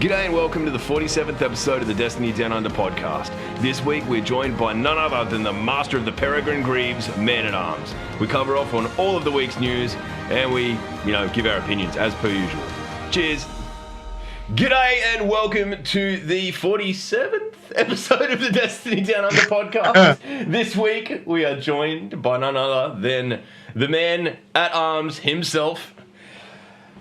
G'day and welcome to the 47th episode of the Destiny Down Under podcast. This week we're joined by none other than the master of the Peregrine Grieves, Man-at-Arms. We cover off on all of the week's news and we, give our opinions as per usual. Cheers. G'day and welcome to the 47th episode of the Destiny Down Under podcast. This week we are joined by none other than the Man-at-Arms himself.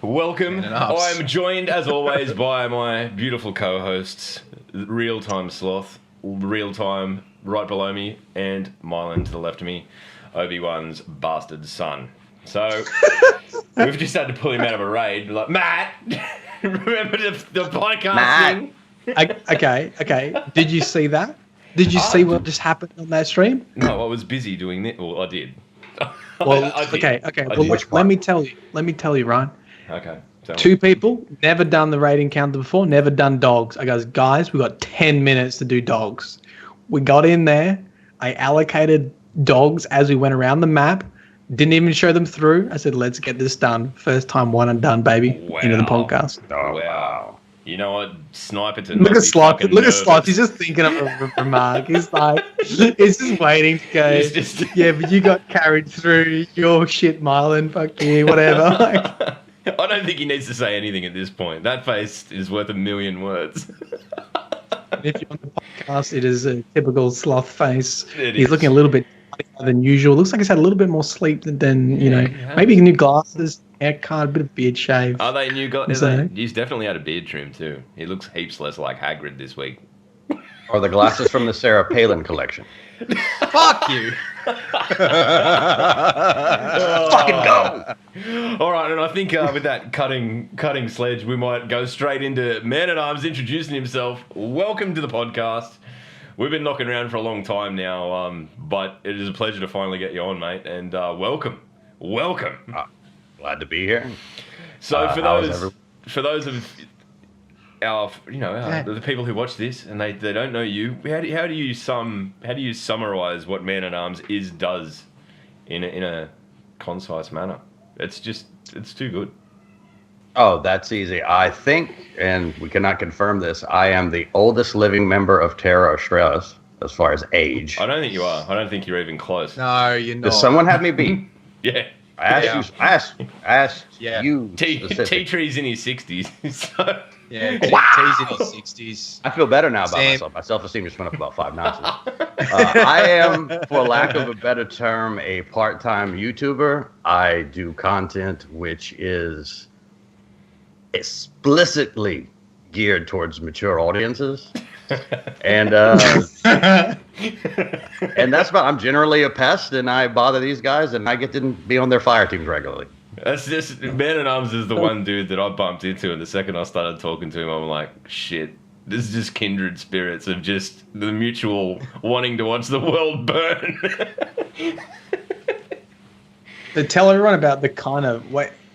Welcome. I'm joined, as always, by my beautiful co-hosts, Real-Time Sloth, Real-Time right below me, and Mylan to the left of me, Obi-Wan's bastard son. So, we've just had to pull him out of a raid. Like, Matt, remember the podcast thing? Okay. Did you see that? Did you see what just happened on that stream? No, I was busy doing that. Well, I did. Well, okay. Well, let me tell you, Ryan. Okay. Two people, never done the raid encounter before, never done dogs. I goes, guys, we got 10 minutes to do dogs. We got in there. I allocated dogs as we went around the map. Didn't even show them through. I said, let's get this done. First time, one and done, baby. Wow. Into the podcast. Oh, wow. You know what? Sniperton. Look at Sloth. Look at Sloth. He's just thinking of a remark. He's like, he's just waiting to go. Yeah, but you got carried through your shit, Mylan. Fuck you, whatever. I don't think he needs to say anything at this point. That face is worth a million words. If you're on the podcast, it is a typical Sloth face. He's looking a little bit funnier than usual. Looks like he's had a little bit more sleep than maybe new glasses, haircut, a bit of beard shave. Are they new glasses? So, he's definitely had a beard trim too. He looks heaps less like Hagrid this week. Or the glasses from the Sarah Palin collection. Fuck you. Fucking go! All right, and I think with that cutting sledge, we might go straight into Man-at-Arms introducing himself. Welcome to the podcast. We've been knocking around for a long time now, but it is a pleasure to finally get you on, mate. And welcome. Glad to be here. So for those of our the people who watch this and they don't know you, how do you summarize what Man-at-Arms does in a concise manner? It's too good. Oh, that's easy. I think, and we cannot confirm this, I am the oldest living member of Terra Australis as far as age. I don't think you are. I don't think you're even close. No, you're not. Does someone have me beat? Yeah. I asked you. T-Tree's in his 60s. So. Yeah, Wow. T's in his 60s. I feel better now about myself. My self-esteem just went up about 5 notches. I am, for lack of a better term, a part-time YouTuber. I do content which is explicitly geared towards mature audiences. And and that's about. I'm generally a pest, and I bother these guys, and I get to be on their fire teams regularly. That's just Man-at-Arms is the one dude that I bumped into, and the second I started talking to him, I'm like, shit, this is just kindred spirits of just the mutual wanting to watch the world burn. So tell everyone about the kind of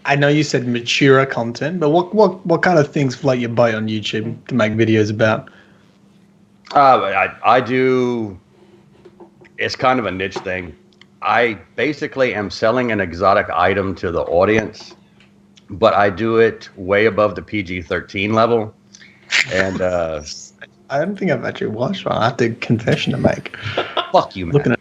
I know you said mature content, but what kind of things float your boat on YouTube to make videos about? I do. It's kind of a niche thing. I basically am selling an exotic item to the audience, but I do it way above the PG-13 level. And I don't think I've actually watched one. I have a confession to make. Fuck you, man. Looking at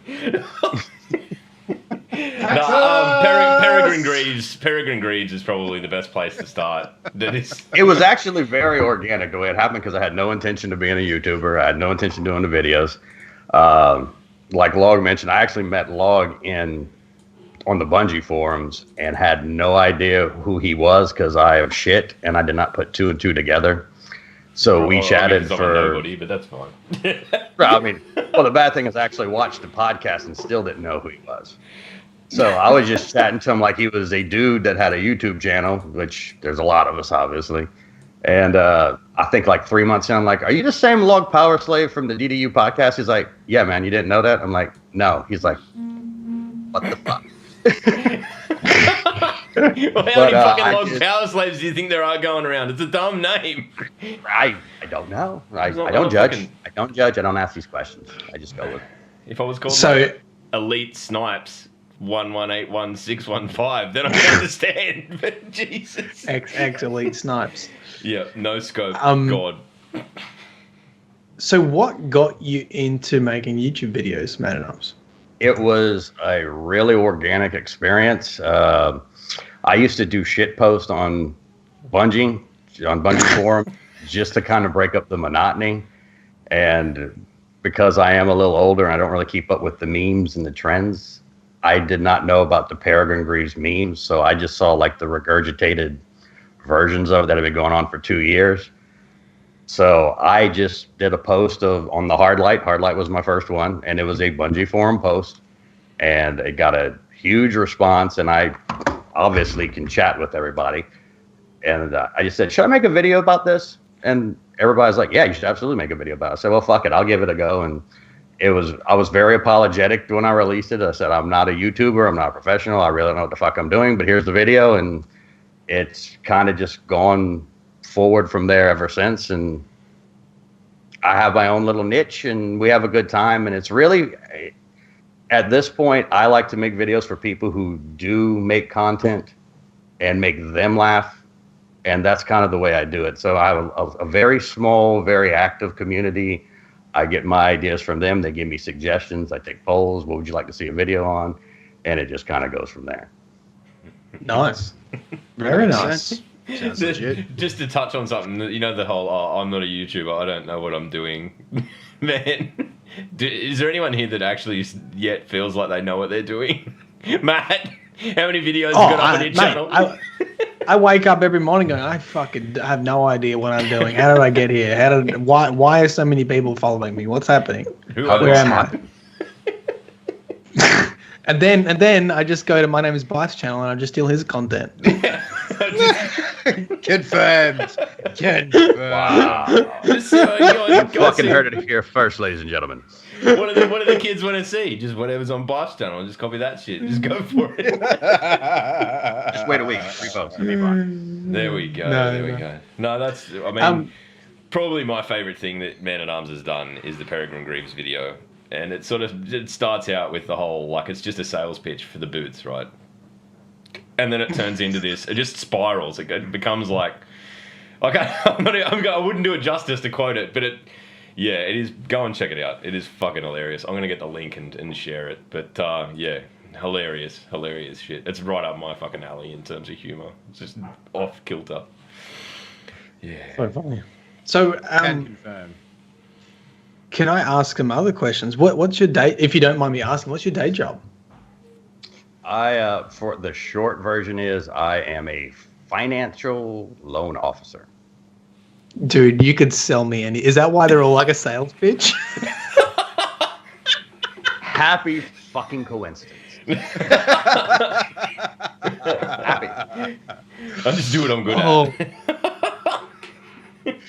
Peregrine Grieves is probably the best place to start. It was actually very organic the way it happened because I had no intention of being a YouTuber. I had no intention of doing the videos. Like Log mentioned, I actually met Log on the Bungie forums and had no idea who he was because I am shit and I did not put 2 and 2 together. So we chatted for nobody, but that's fine. I mean, well, the bad thing is I actually watched the podcast and still didn't know who he was. So I was just chatting to him like he was a dude that had a YouTube channel, which there's a lot of us, obviously. And I think like 3 months in, I'm like, are you the same Log Power Slave from the DDU podcast? He's like, yeah, man, you didn't know that? I'm like, no. He's like, what the fuck? Well, how many fucking Log Power Slaves do you think there are going around? It's a dumb name. I don't know. I don't judge. I don't judge. I don't ask these questions. I just go with it. If I was called Elite Snipes 1181-615, then I can understand. But Jesus. X Elite Snipes. Yeah, no scope. God. So what got you into making YouTube videos, Man at Arms? It was a really organic experience. I used to do shit post on Bungie forum, just to kind of break up the monotony. And because I am a little older and I don't really keep up with the memes and the trends, I did not know about the Peregrine Grieves memes. So I just saw like the regurgitated versions of it that have been going on for 2 years. So I just did a post on the Hardlight. Hardlight was my first one, and it was a Bungie forum post, and it got a huge response. And I obviously can chat with everybody, and I just said, "Should I make a video about this?" And everybody's like, "Yeah, you should absolutely make a video about it." I said, "Well, fuck it, I'll give it a go." And I was very apologetic when I released it. I said, "I'm not a YouTuber, I'm not a professional, I really don't know what the fuck I'm doing, but here's the video," and it's kind of just gone forward from there ever since. And I have my own little niche and we have a good time. And it's really, at this point, I like to make videos for people who do make content and make them laugh. And that's kind of the way I do it. So I have a very small, very active community. I get my ideas from them. They give me suggestions. I take polls. What would you like to see a video on? And it just kind of goes from there. Nice. Very nice. Sounds legit. Just to touch on something, you know, the whole, I'm not a YouTuber, I don't know what I'm doing. Man, is there anyone here that actually yet feels like they know what they're doing? Matt, how many videos you got up on your channel? I wake up every morning going, I fucking have no idea what I'm doing. How did I get here? Why are so many people following me? What's happening? Where am I? And then I just go to My Name is Bryce channel and I just steal his content. Confirmed. Wow. You fucking heard it here first, ladies and gentlemen. What do the kids want to see? Just whatever's on Bryce's channel. Just copy that shit. Just go for it. Just wait a week. Repost. It'll be fine. There we go. There we go. No, that's, I mean, probably my favorite thing that Man at Arms has done is the Peregrine Grieves video. And it starts out with the whole, like, it's just a sales pitch for the boots, right? And then it turns into this. It just spirals. It becomes like, I wouldn't do it justice to quote it, but it is. Go and check it out. It is fucking hilarious. I'm gonna get the link and share it. But yeah, hilarious shit. It's right up my fucking alley in terms of humor. It's just off kilter. Yeah. So funny. So Can confirm. Can I ask some other questions? What's your day? If you don't mind me asking, what's your day job? For the short version is I am a financial loan officer. Dude, you could sell me any. Is that why they're all like a sales pitch? Happy fucking coincidence. Happy. I just do what I'm good at.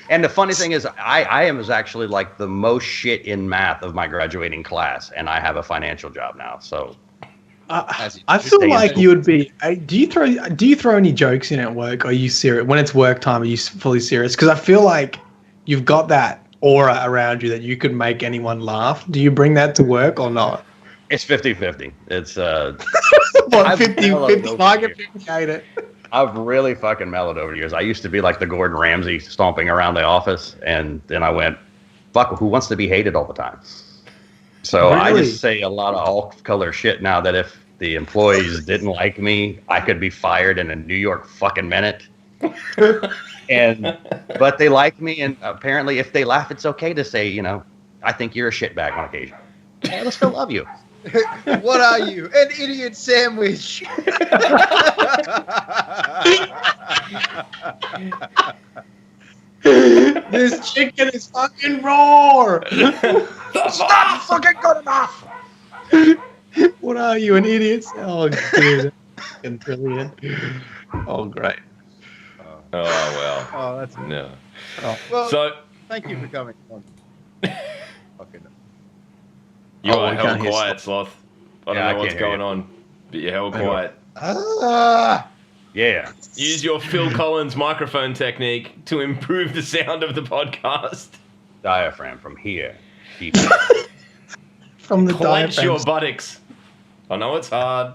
And the funny thing is, I was actually like the most shit in math of my graduating class, and I have a financial job now. So I feel like you would be. Do you throw any jokes in at work? Or are you serious when it's work time? Are you fully serious? Because I feel like you've got that aura around you that you could make anyone laugh. Do you bring that to work or not? It's 50-50. It's what, 50 I can appreciate it. I've really fucking mellowed over the years. I used to be like the Gordon Ramsay stomping around the office, and then I went, fuck, who wants to be hated all the time? So really? I just say a lot of off-color shit now that if the employees didn't like me, I could be fired in a New York fucking minute. But they like me, and apparently if they laugh, it's okay to say, you know, I think you're a shitbag on occasion. Yeah, I still love you. What are you? An idiot sandwich. This chicken is fucking raw. It's not fucking good enough. What are you, an idiot? Oh, dude. Fucking brilliant. Oh, great. Oh, well. Oh, that's no. Oh. Well, so, thank you for coming on. Fucking. You are held quiet, Sloth. I don't know what's going on, but you're held quiet. Yeah. Use your Phil Collins microphone technique to improve the sound of the podcast. Diaphragm from here. From the Clench diaphragm. your buttocks. I know it's hard.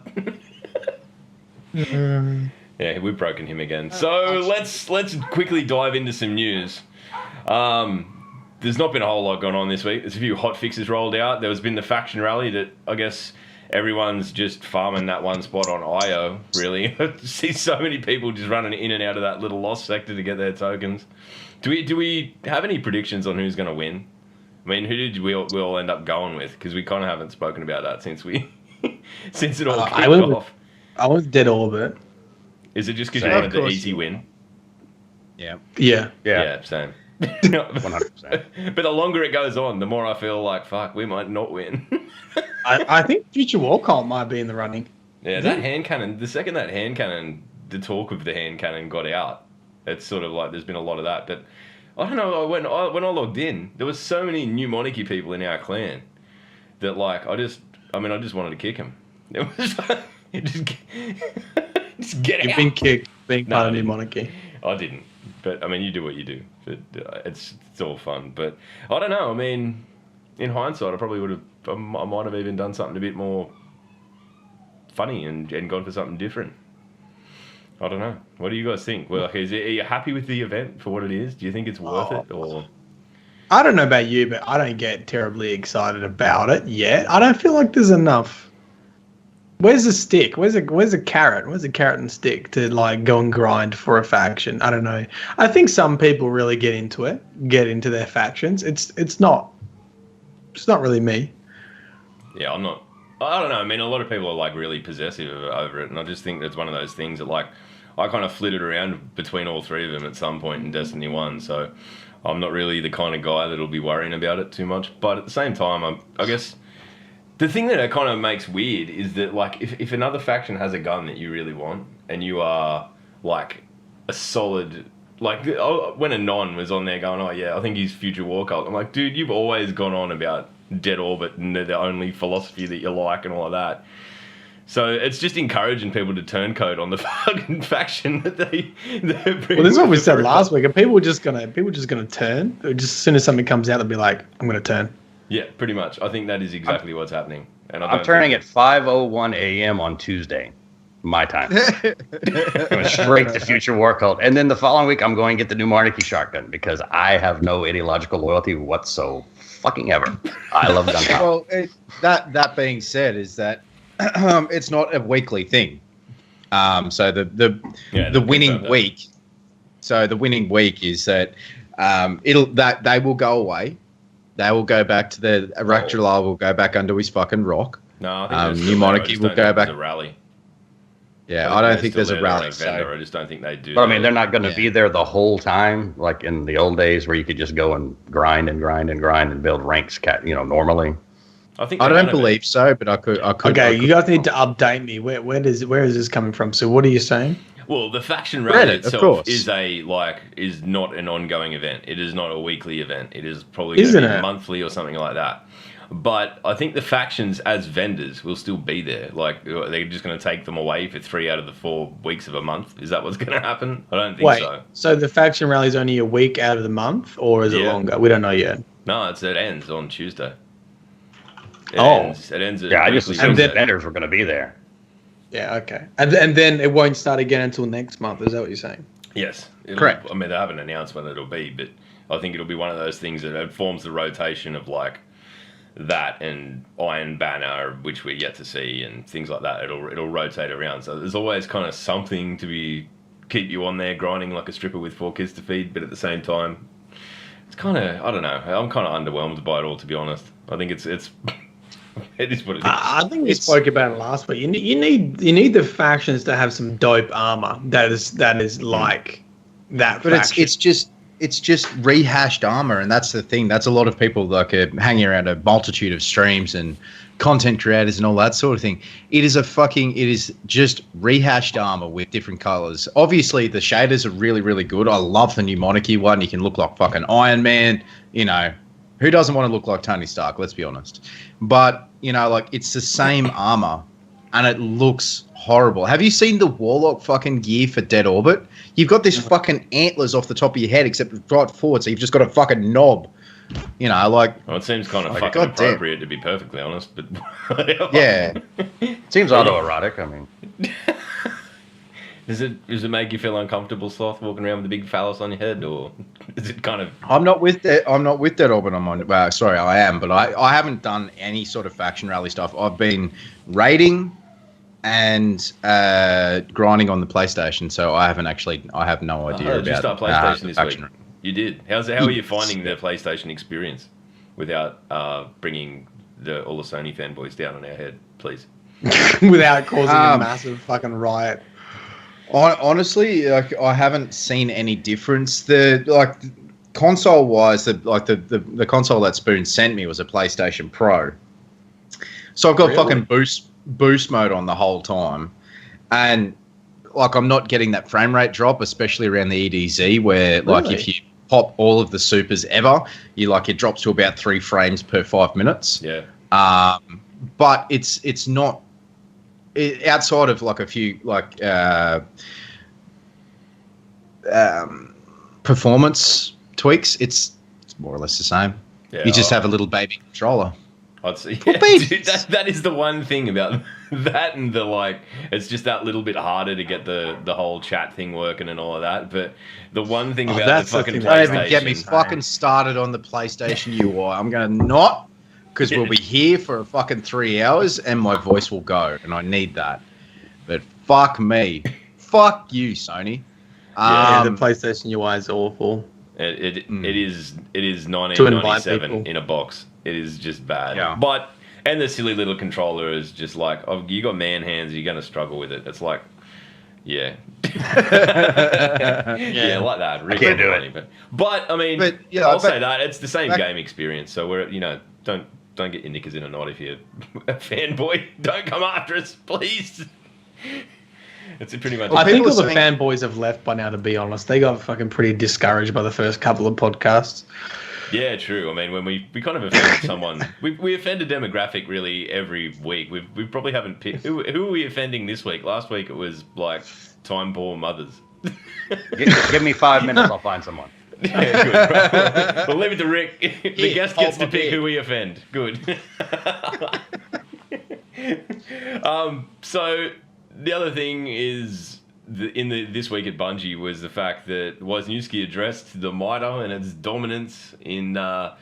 Yeah, we've broken him again. So let's quickly dive into some news. There's not been a whole lot going on this week. There's a few hot fixes rolled out. There's been the faction rally that I guess everyone's just farming that one spot on IO, really. I see so many people just running in and out of that little lost sector to get their tokens. Do we have any predictions on who's going to win? I mean, who did we all end up going with? Because we kind of haven't spoken about that since it all kicked off. I went Dead Orbit. Is it just because you wanted the easy win? Yeah. Yeah, same. 100%. But the longer it goes on, the more I feel like, fuck, we might not win. I think Future War Cult might be in the running. Yeah, that hand cannon, the second that hand cannon, the talk of the hand cannon got out, it's sort of like there's been a lot of that. But I don't know, when I logged in, there was so many new Monarchy people in our clan that, like, I just wanted to kick him. It was just get out. You've been kicked being part of New Monarchy. I didn't. But, I mean, you do what you do. But it's all fun. But I don't know. I mean, in hindsight, I might have even done something a bit more funny and gone for something different. I don't know. What do you guys think? Well, are you happy with the event for what it is? Do you think it's worth it? Or I don't know about you, but I don't get terribly excited about it yet. I don't feel like there's enough. Where's the stick? Where's the carrot? Where's the carrot and stick to like go and grind for a faction? I don't know. I think some people really get into their factions. It's not really me. Yeah, I'm not. I don't know. I mean, a lot of people are like really possessive over it, and I just think it's one of those things that like I kind of flitted around between all three of them at some point in Destiny 1, so I'm not really the kind of guy that'll be worrying about it too much. But at the same time, I guess the thing that it kind of makes weird is that like if another faction has a gun that you really want and you are like a solid, like when Anon was on there going, oh yeah, I think he's Future War Cult, I'm like, dude, you've always gone on about Dead Orbit and they're the only philosophy that you like and all of that. So it's just encouraging people to turn-code on the fucking faction that they're well, this is what we said last week. Are people just gonna turn? Or just as soon as something comes out, they'll be like, I'm gonna turn. Yeah, pretty much. I think that is exactly what's happening. And I'm turning at 5:01 a.m. on Tuesday, my time. Going straight to Future War Cult, and then the following week I'm going to get the new Monarchy shotgun because I have no ideological loyalty whatsoever. Fucking ever. I love gunpowder. Well, that being said, is that it's not a weekly thing. So the winning week. So the winning week is that they will go away. They will go back to the Rak'Jalal will go back under his fucking rock. No, I think New Monarchy will go back. A rally. Yeah, I don't think there's a rally. I just don't think they do. But I mean, they're not going to be there the whole time, like in the old days where you could just go and grind and build ranks, normally. I don't believe so, but I could. Okay, you guys need to update me. Where is this coming from? So what are you saying? Well, the faction rally itself is not an ongoing event. It is not a weekly event. It is probably going to be monthly or something like that. But I think the factions as vendors will still be there. Like, they're just going to take them away for 3 out of the 4 weeks of a month. Is that what's going to happen? I don't think so. So the faction rally is only a week out of the month, or is it longer? We don't know yet. No, it ends on Tuesday. It ends. I just assumed the vendors were going to be there. Yeah, okay. And then it won't start again until next month. Is that what you're saying? Yes. Correct. I mean, they haven't announced when it'll be, but I think it'll be one of those things that it forms the rotation of like that and Iron Banner, which we're yet to see, and things like that. It'll rotate around. So there's always kind of something to keep you on there grinding like a stripper with 4 kids to feed, but at the same time, it's kind of, I don't know. I'm kind of underwhelmed by it all, to be honest. I think it's it is what it is. I think we spoke about it last week. You need the factions to have some dope armor that is like that. But it's just rehashed armor, and that's the thing. That's a lot of people like hanging around a multitude of streams and content creators and all that sort of thing. It is just rehashed armor with different colors. Obviously, the shaders are really, really good. I love the new Monarchy one. You can look like fucking Iron Man. Who doesn't want to look like Tony Stark? Let's be honest. But, like it's the same armor and it looks horrible. Have you seen the Warlock fucking gear for Dead Orbit? You've got this fucking antlers off the top of your head except right forward, so you've just got a fucking knob. You know, like, Well, it seems kind of Like, fucking goddamn. appropriate, to be perfectly honest, but whatever. yeah. Seems autoerotic. I mean, Does it make you feel uncomfortable, Sloth, walking around with a big phallus on your head, or is it kind of... I'm not with that. I'm not with that Orban. I'm on. Well, sorry, I am, but I haven't done any sort of faction rally stuff. I've been raiding and grinding on the PlayStation, so I have no idea did you about start PlayStation the this faction week? You did. How are you finding the PlayStation experience without bringing all the Sony fanboys down on our head, please? Without causing a massive fucking riot. Honestly, like, I haven't seen any difference. Console wise, the console that Spoon sent me was a PlayStation Pro. So I've got Really? fucking boost mode on the whole time, and like, I'm not getting that frame rate drop, especially around the EDZ, where like, Really? if you pop all of the supers ever, it drops to about 3 frames per 5 minutes. Yeah. But it's not outside of like a few like performance tweaks. It's more or less the same. Yeah, You just have a little baby controller. I'd say, Well, yeah, babies. dude, that is the one thing about that, and it's just that little bit harder to get the whole chat thing working and all of that. But the one thing about the that's the fucking thing Don't that- PlayStation, even get me fucking started on the PlayStation UI. I'm going to not, because we'll be here for a fucking 3 hours and my voice will go, and I need that. But fuck me. Fuck you, Sony. Yeah, the PlayStation UI is awful. It is To invite 1997 people. in a box. It is just bad. Yeah. And the silly little controller is just like, oh, you got man hands, you're going to struggle with it. It's like, yeah. Yeah, like that. Really can't do funny, it. But I mean, But, yeah, I'll but- say that it's the same back- game experience. So we're, don't get your knickers in a knot if you're a fanboy. Don't come after us, please. It's pretty much. I think people all the are saying- fanboys have left by now, to be honest. They got fucking pretty discouraged by the first couple of podcasts. Yeah, true. I mean, when we kind of offended someone, we offend a demographic really every week. We probably haven't picked who are we offending this week. Last week it was like time poor mothers. give me 5 minutes, I'll find someone. Yeah, good. Right. We'll leave it to Rick. The Here, guest hold gets to my pick beer. who we offend. Good. So the other thing is this week at Bungie was the fact that Wisniewski addressed the Mitre and its dominance in well,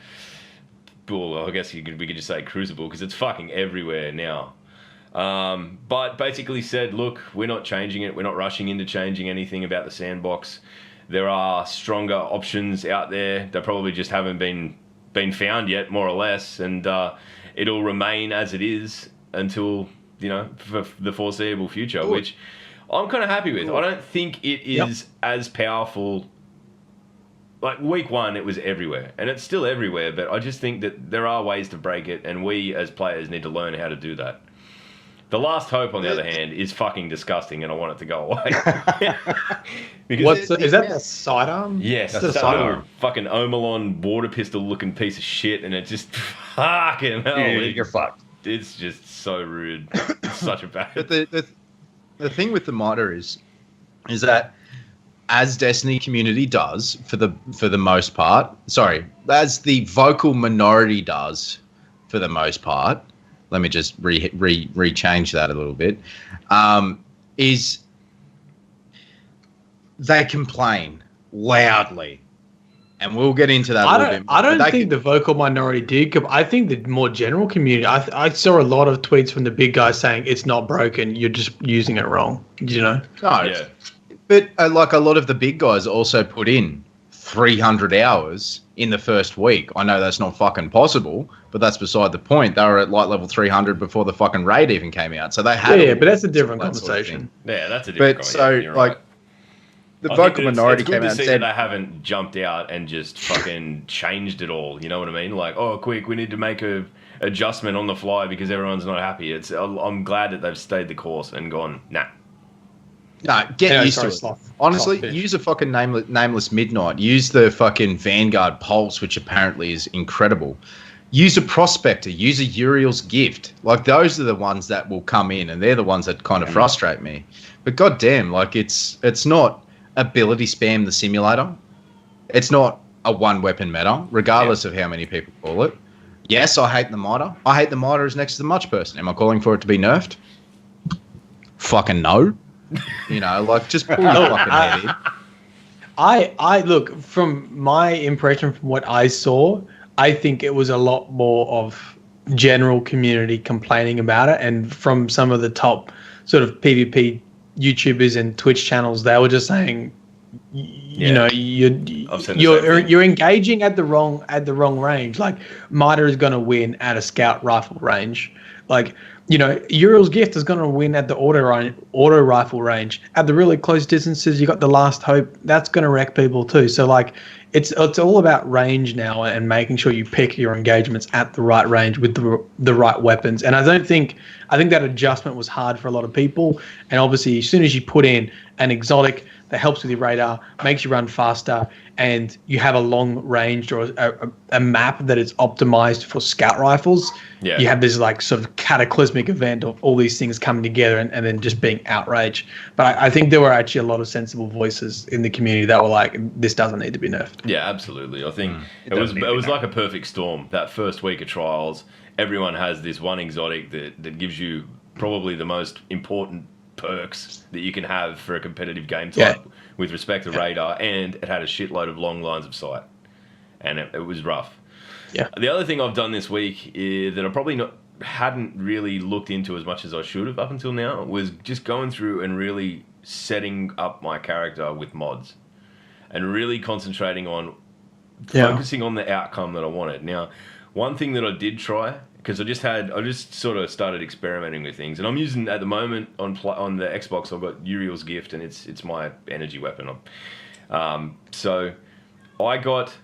I guess we could just say Crucible, because it's fucking everywhere now. But basically said, look, we're not changing it. We're not rushing into changing anything about the sandbox. There are stronger options out there that probably just haven't been found yet, more or less, and it'll remain as it is until, for the foreseeable future, which I'm kind of happy with. I don't think it is as powerful. Like week 1, it was everywhere, and it's still everywhere, but I just think that there are ways to break it, and we as players need to learn how to do that. The Last Hope, on the other hand, is fucking disgusting, and I want it to go away. Because Is that the sidearm? yes, That's that's a that sidearm. little fucking Omelon water pistol looking piece of shit, and it just fucking hell, You're fucked. it's just so rude. It's such a bad. But the thing with the Mitre is that, as Destiny community does for the most part, as the vocal minority does for the most part, let me just rechange that a little bit, is they complain loudly. And we'll get into that a little bit. I don't But they think the vocal minority did. I think the more general community. I saw a lot of tweets from the big guys saying it's not broken. You're just using it wrong. No, Yeah. but like a lot of the big guys also put in 300 hours in the first week. I know that's not fucking possible, but that's beside the point. They were at light level 300 before the fucking raid even came out. So they had Yeah, but that's a different that sort of conversation. Yeah, that's a different But comment. so, You're like, right. the I think vocal that it's minority good came to out and see said, that they haven't jumped out and just fucking changed it all. You know what I mean? Like, oh, quick, we need to make a adjustment on the fly because everyone's not happy. I'm glad that they've stayed the course and gone, nah. no, get Anyway, used sorry, to it. Sloth. Honestly, Sloth, use a fucking nameless Midnight. Use the fucking Vanguard Pulse, which apparently is incredible. Use a Prospector. Use a Uriel's Gift. Like, those are the ones that will come in, and they're the ones that kind of frustrate me. But goddamn, like, it's not ability spam the simulator. It's not a one weapon meta, regardless of how many people call it. Yes, I hate the modder. I hate the modder as next to the much person. Am I calling for it to be nerfed? Fucking no. You know, like just pull your fucking head in. I look, from my impression, from what I saw, I think it was a lot more of general community complaining about it, and from some of the top sort of PvP YouTubers and Twitch channels, they were just saying, you know, you're engaging at the wrong range. Like Mida is going to win at a scout rifle range. Like, you know, Uriel's Gift is going to win at the auto rifle range. At the really close distances, you got the Last Hope. That's going to wreck people too. So like, it's all about range now and making sure you pick your engagements at the right range with the right weapons. And I think that adjustment was hard for a lot of people. And obviously, as soon as you put in an exotic that helps with your radar, makes you run faster, and you have a long range or a map that is optimized for scout rifles, you have this like sort of cataclysmic event of all these things coming together and then just being outraged. But I think there were actually a lot of sensible voices in the community that were like, this doesn't need to be nerfed. Yeah, absolutely. I think it was like a perfect storm. That first week of trials, everyone has this one exotic that gives you probably the most important perks that you can have for a competitive game type with respect to radar, and it had a shitload of long lines of sight, and it was rough. Yeah. The other thing I've done this week is that I probably hadn't really looked into as much as I should have up until now was just going through and really setting up my character with mods and really concentrating on focusing on the outcome that I wanted. Now, one thing that I did try, because I just sort of started experimenting with things, and I'm using at the moment on the Xbox. I've got Uriel's Gift, and it's my energy weapon. So I got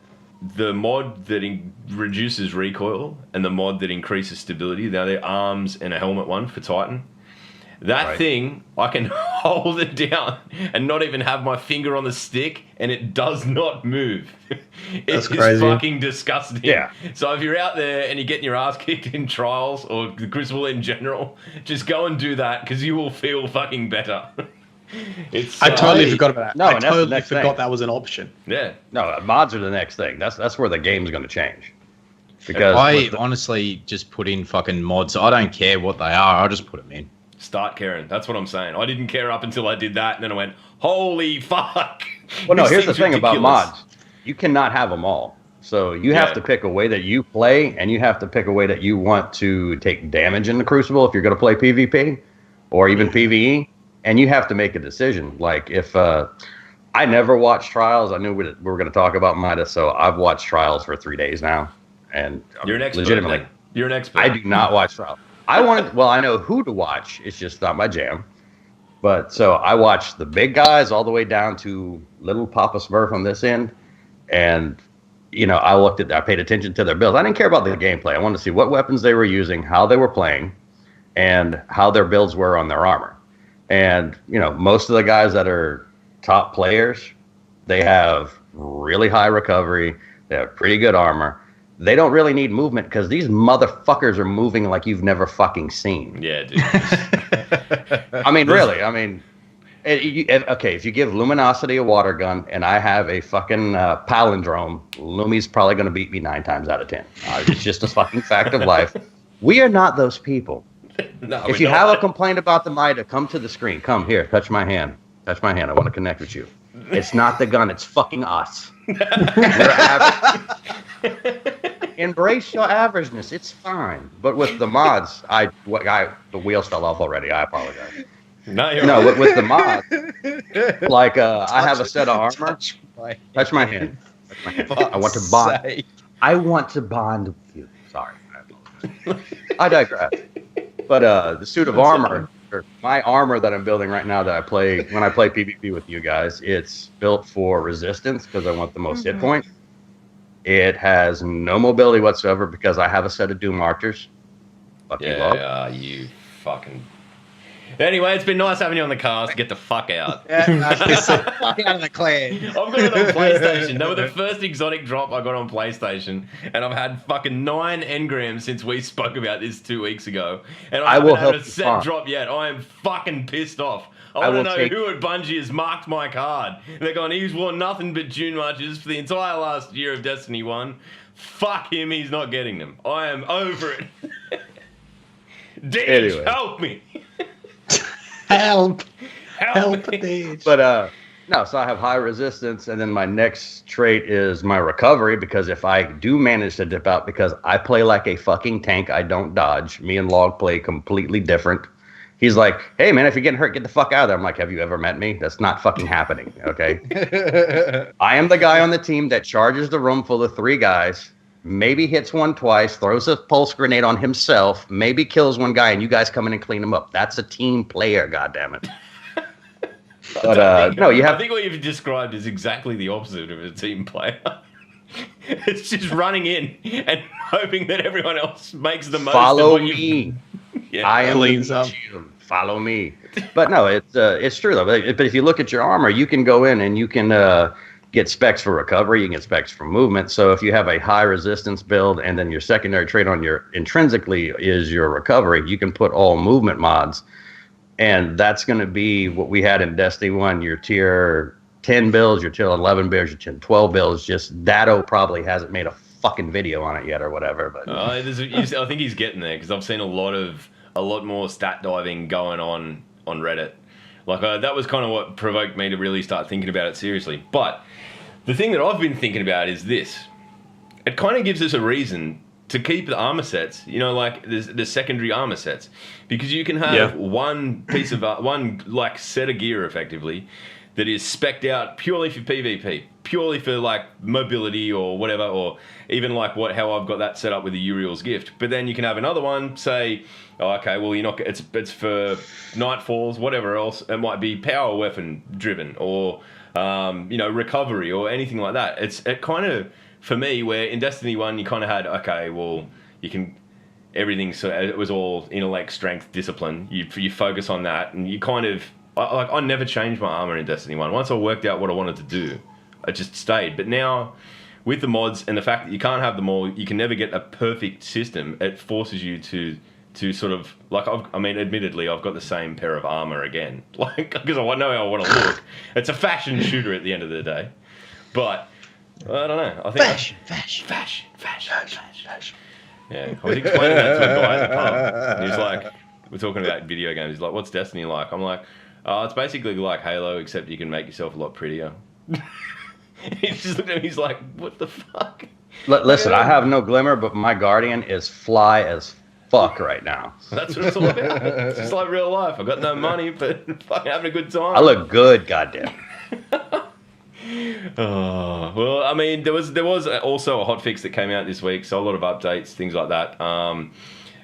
the mod that reduces recoil and the mod that increases stability. Now they're arms and a helmet one for Titan. That thing, I can hold it down and not even have my finger on the stick, and it does not move. It's crazy. Fucking disgusting. Yeah. So if you're out there and you're getting your ass kicked in trials or the Crucible in general, just go and do that, because you will feel fucking better. I totally forgot about that. No, I and that's the totally next forgot thing. that was an option. Yeah. No, mods are the next thing. That's where the game's going to change. Because I honestly just put in fucking mods. I don't care what they are. I'll just put them in. Start caring. That's what I'm saying. I didn't care up until I did that, and then I went, holy fuck. Well, no, This here's the seems thing about ridiculous. mods. You cannot have them all. So you have to pick a way that you play, and you have to pick a way that you want to take damage in the Crucible if you're going to play PvP or even PvE, and you have to make a decision. Like if I never watched Trials. I knew we were going to talk about Midas, so I've watched Trials for 3 days now. And You're an expert. legitimately, Man. You're an expert. I do not watch Trials. I know who to watch. It's just not my jam. But so I watched the big guys all the way down to little Papa Smurf on this end. And, you know, I paid attention to their builds. I didn't care about the gameplay. I wanted to see what weapons they were using, how they were playing, and how their builds were on their armor. And, you know, most of the guys that are top players, they have really high recovery. They have pretty good armor. They don't really need movement because these motherfuckers are moving like you've never fucking seen. Yeah, dude. I mean, really. I mean, okay, if you give Luminosity a water gun and I have a fucking palindrome, Lumi's probably going to beat me 9 times out of 10. It's just a fucking fact of life. We are not those people. No, If you have a complaint about the Mida, come to the screen. Come here, touch my hand. Touch my hand. I want to connect with you. It's not the gun. It's fucking us. We're average. Embrace your averageness. It's fine. But with the mods, the wheels fell off already. I apologize. No, with the mods, like I have a set of armor. Touch my hand. Touch my hand. I want to bond. I want to bond with you. Sorry. I digress. But the suit of armor, or my armor that I'm building right now that I play when I play PvP with you guys, it's built for resistance because I want the most hit points. It has no mobility whatsoever because I have a set of Doom Archers. You fucking... Anyway, it's been nice having you on the cast. Get the fuck out. Fuck out of the clan. I've got it on PlayStation. They were the first exotic drop I got on PlayStation, and I've had fucking 9 engrams since we spoke about this 2 weeks ago, and I haven't had a set drop yet. I am fucking pissed off. I want to will know take- who at Bungie has marked my card. They're going, he's worn nothing but June marches for the entire last year of Destiny 1. Fuck him, he's not getting them. I am over it. Deej, Anyway. help me. Help Help me. Deej. But no, so I have high resistance, and then my next trait is my recovery, because if I do manage to dip out, because I play like a fucking tank, I don't dodge. Me and Log play completely different. He's like, hey man, if you're getting hurt, get the fuck out of there. I'm like, have you ever met me? That's not fucking happening, okay? I am the guy on the team that charges the room full of 3 guys, maybe hits one twice, throws a pulse grenade on himself, maybe kills one guy, and you guys come in and clean him up. That's a team player, goddammit. But no, you have. I think what you've described is exactly the opposite of a team player. It's just running in and hoping that everyone else makes the most. Follow of what me. Yeah. I am Cleans up. Follow me. But no, it's true though. But if you look at your armor, you can go in and you can get specs for recovery. You can get specs for movement. So if you have a high resistance build, and then your secondary trait on your intrinsically is your recovery, you can put all movement mods. And that's going to be what we had in Destiny 1, your tier 10 builds, your tier 11 builds, your tier 12 builds. Just Dado probably hasn't made a fucking video on it yet or whatever. But I think he's getting there, because I've seen a lot more stat diving going on Reddit. Like that was kind of what provoked me to really start thinking about it seriously. But the thing that I've been thinking about is this. It kind of gives us a reason to keep the armor sets, like the secondary armor sets, because you can have one piece of one like set of gear effectively that is spec'd out purely for PvP, purely for like mobility or whatever, or even like how I've got that set up with the Uriel's Gift. But then you can have another one, say, oh, okay, well it's for Nightfalls, whatever else. It might be power weapon driven, or recovery, or anything like that. It kind of, for me, where in Destiny 1 you kind of had, okay, well, you can, everything, so it was all intellect, strength, discipline. You focus on that, and you kind of, I never changed my armor in Destiny 1. Once I worked out what I wanted to do, I just stayed. But now, with the mods and the fact that you can't have them all, you can never get a perfect system. It forces you to sort of, like, admittedly, I've got the same pair of armor again, like, because I know how I want to look. It's a fashion shooter at the end of the day, but I don't know. I think fashion. Yeah, I was explaining that to a guy at the pub. And he's like, we're talking about video games. He's like, what's Destiny like? I'm like, oh, it's basically like Halo, except you can make yourself a lot prettier. He just looked at me, he's like, what the fuck? Listen, I have no glimmer, but my Guardian is fly as fuck right now. That's what it's all about. It's just like real life. I've got no money, but fucking having a good time. I look good, goddamn. Oh, well, I mean, there was also a hotfix that came out this week, so a lot of updates, things like that.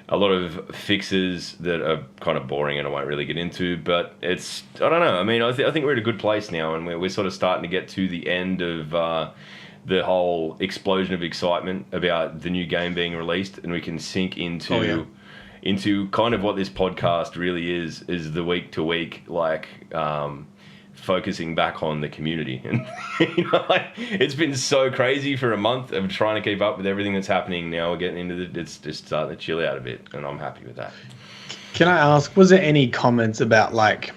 A lot of fixes that are kind of boring and I won't really get into, but I don't know. I mean, I think we're at a good place now, and we're sort of starting to get to the end of the whole explosion of excitement about the new game being released, and we can sink into kind of what this podcast really is the week to week, like, focusing back on the community. And it's been so crazy for a month of trying to keep up with everything that's happening. Now we're getting into it's just starting to chill out a bit, and I'm happy with that. Can I ask, was there any comments about like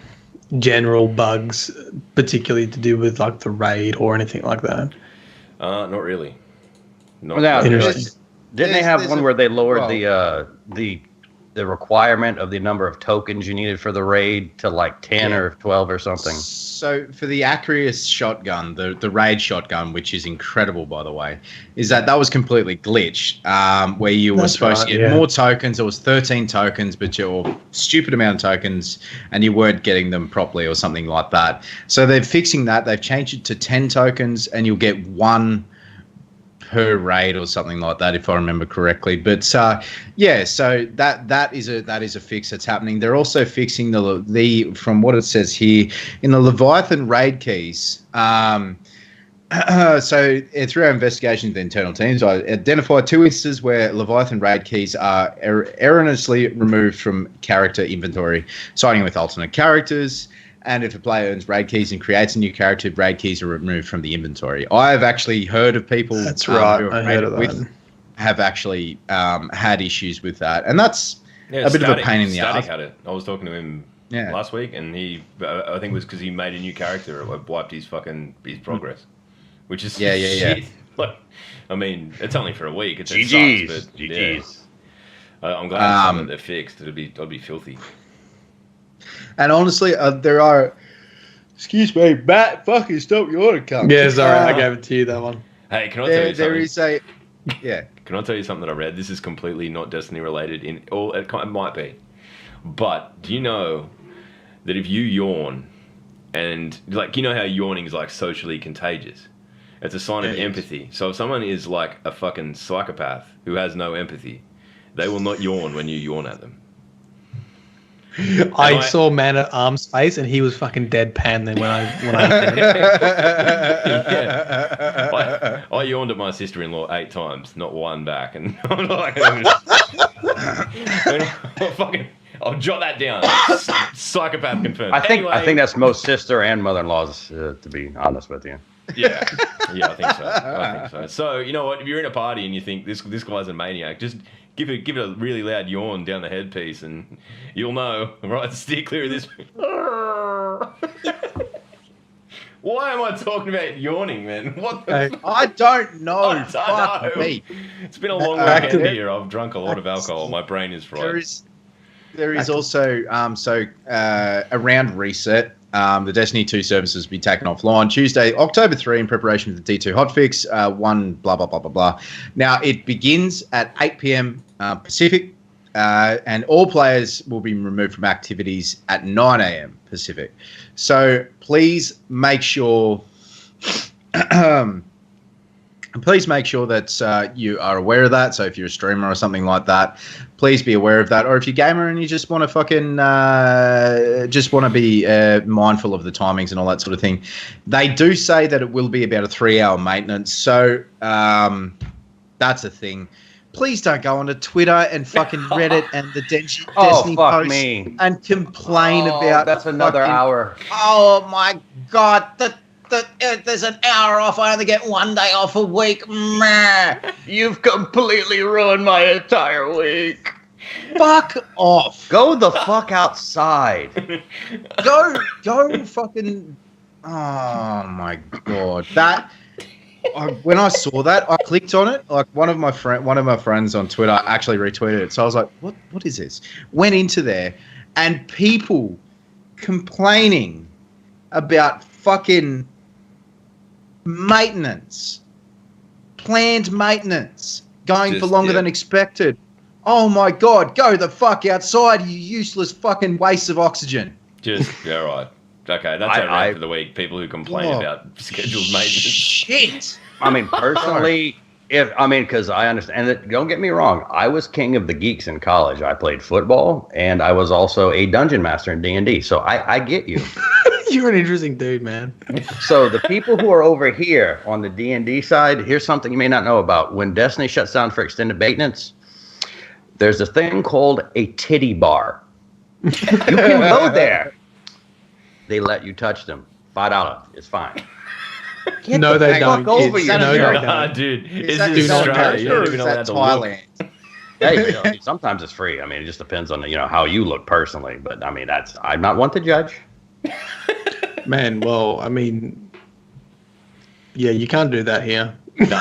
general bugs, particularly to do with like the raid or anything like that? Not really. Well, now, Interesting. didn't they have one where they lowered well, the requirement of the number of tokens you needed for the raid to like 10 or 12 or something? So for the Acrius shotgun, the raid shotgun, which is incredible, by the way, is that was completely glitched, where you were supposed to get more tokens. It was 13 tokens, but you're stupid amount of tokens, and you weren't getting them properly or something like that. So they're fixing that. They've changed it to 10 tokens, and you'll get one per raid or something like that, if I remember correctly. But so that is a fix that's happening. They're also fixing the from what it says here in the Leviathan raid keys. So through our investigation of the internal teams, I identified 2 instances where Leviathan raid keys are erroneously removed from character inventory, siding with alternate characters. And if a player earns raid keys and creates a new character, raid keys are removed from the inventory. I've actually heard of people That's right. who I heard of that. have actually had issues with that. And that's a bit of a pain in the ass. Static had it. I was talking to him last week, and I think it was because he made a new character. It wiped his progress, which is shit. Like, I mean, it's only for a week. It GG's. sucks, but GG's. I'm glad it's something that they're fixed. It'd be filthy. And honestly, there are. Excuse me, Matt. Fucking stop yawning, cunt. Yeah, sorry, I gave it to you that one. Hey, can I tell you something? There is a. Yeah. Can I tell you something that I read? This is completely not Destiny related. It might be, but do you know that if you yawn, and like you know how yawning is like socially contagious, it's a sign of empathy. So if someone is like a fucking psychopath who has no empathy, they will not yawn when you yawn at them. I saw Man at Arm's face, and he was fucking deadpan. Then when I I yawned at my sister-in-law 8 times, not one back, and I'm like, I'll jot that down. Psychopath confirmed. I think that's most sister and mother-in-laws, to be honest with you. Yeah, I think so. So you know what? If you're in a party and you think this guy's a maniac, just give it a really loud yawn down the headpiece, and you'll know. Right, steer clear of this. Why am I talking about yawning, man? What? I don't know. I Fuck know. me. It's been a long weekend here. I've drunk a lot of alcohol. My brain is fried. There is also around reset. The Destiny 2 services will be taken offline Tuesday, October 3, in preparation for the D2 hotfix. One blah blah blah blah blah. Now it begins at 8 p.m. Pacific, and all players will be removed from activities at 9 a.m. Pacific. So please make sure. Please make sure that you are aware of that. So if you're a streamer or something like that, please be aware of that. Or if you're a gamer and you just want to be mindful of the timings and all that sort of thing, they do say that it will be about a 3-hour maintenance. So that's a thing. Please don't go onto Twitter and fucking Reddit and the Destiny posts and complain about. That's another hour. Oh my God! There's an hour off. I only get 1 day off a week. You've completely ruined my entire week. Fuck off. Go the fuck outside. Go fucking. Oh my God. When I saw that, I clicked on it. Like one of my friends on Twitter actually retweeted it. So I was like, what is this? Went into there, and people complaining about fucking planned maintenance, going for longer than expected. Oh my God, go the fuck outside, you useless fucking waste of oxygen. Right. Okay, that's our rant for the week. People who complain about scheduled maintenance. Shit. I mean, personally, because I understand that. Don't get me wrong. I was king of the geeks in college. I played football, and I was also a dungeon master in D&D. So I get you. You're an interesting dude, man. So the people who are over here on the D&D side, here's something you may not know about. When Destiny shuts down for extended maintenance, there's a thing called a titty bar. You can go there. They let you touch them. $5. It's fine. No, they don't. Over you. No, dude. Is that Australia? or is that Thailand? Hey, sometimes it's free. I mean, it just depends on how you look personally. But I mean, I'm not one to judge. Man, well, I mean, yeah, you can't do that here. No.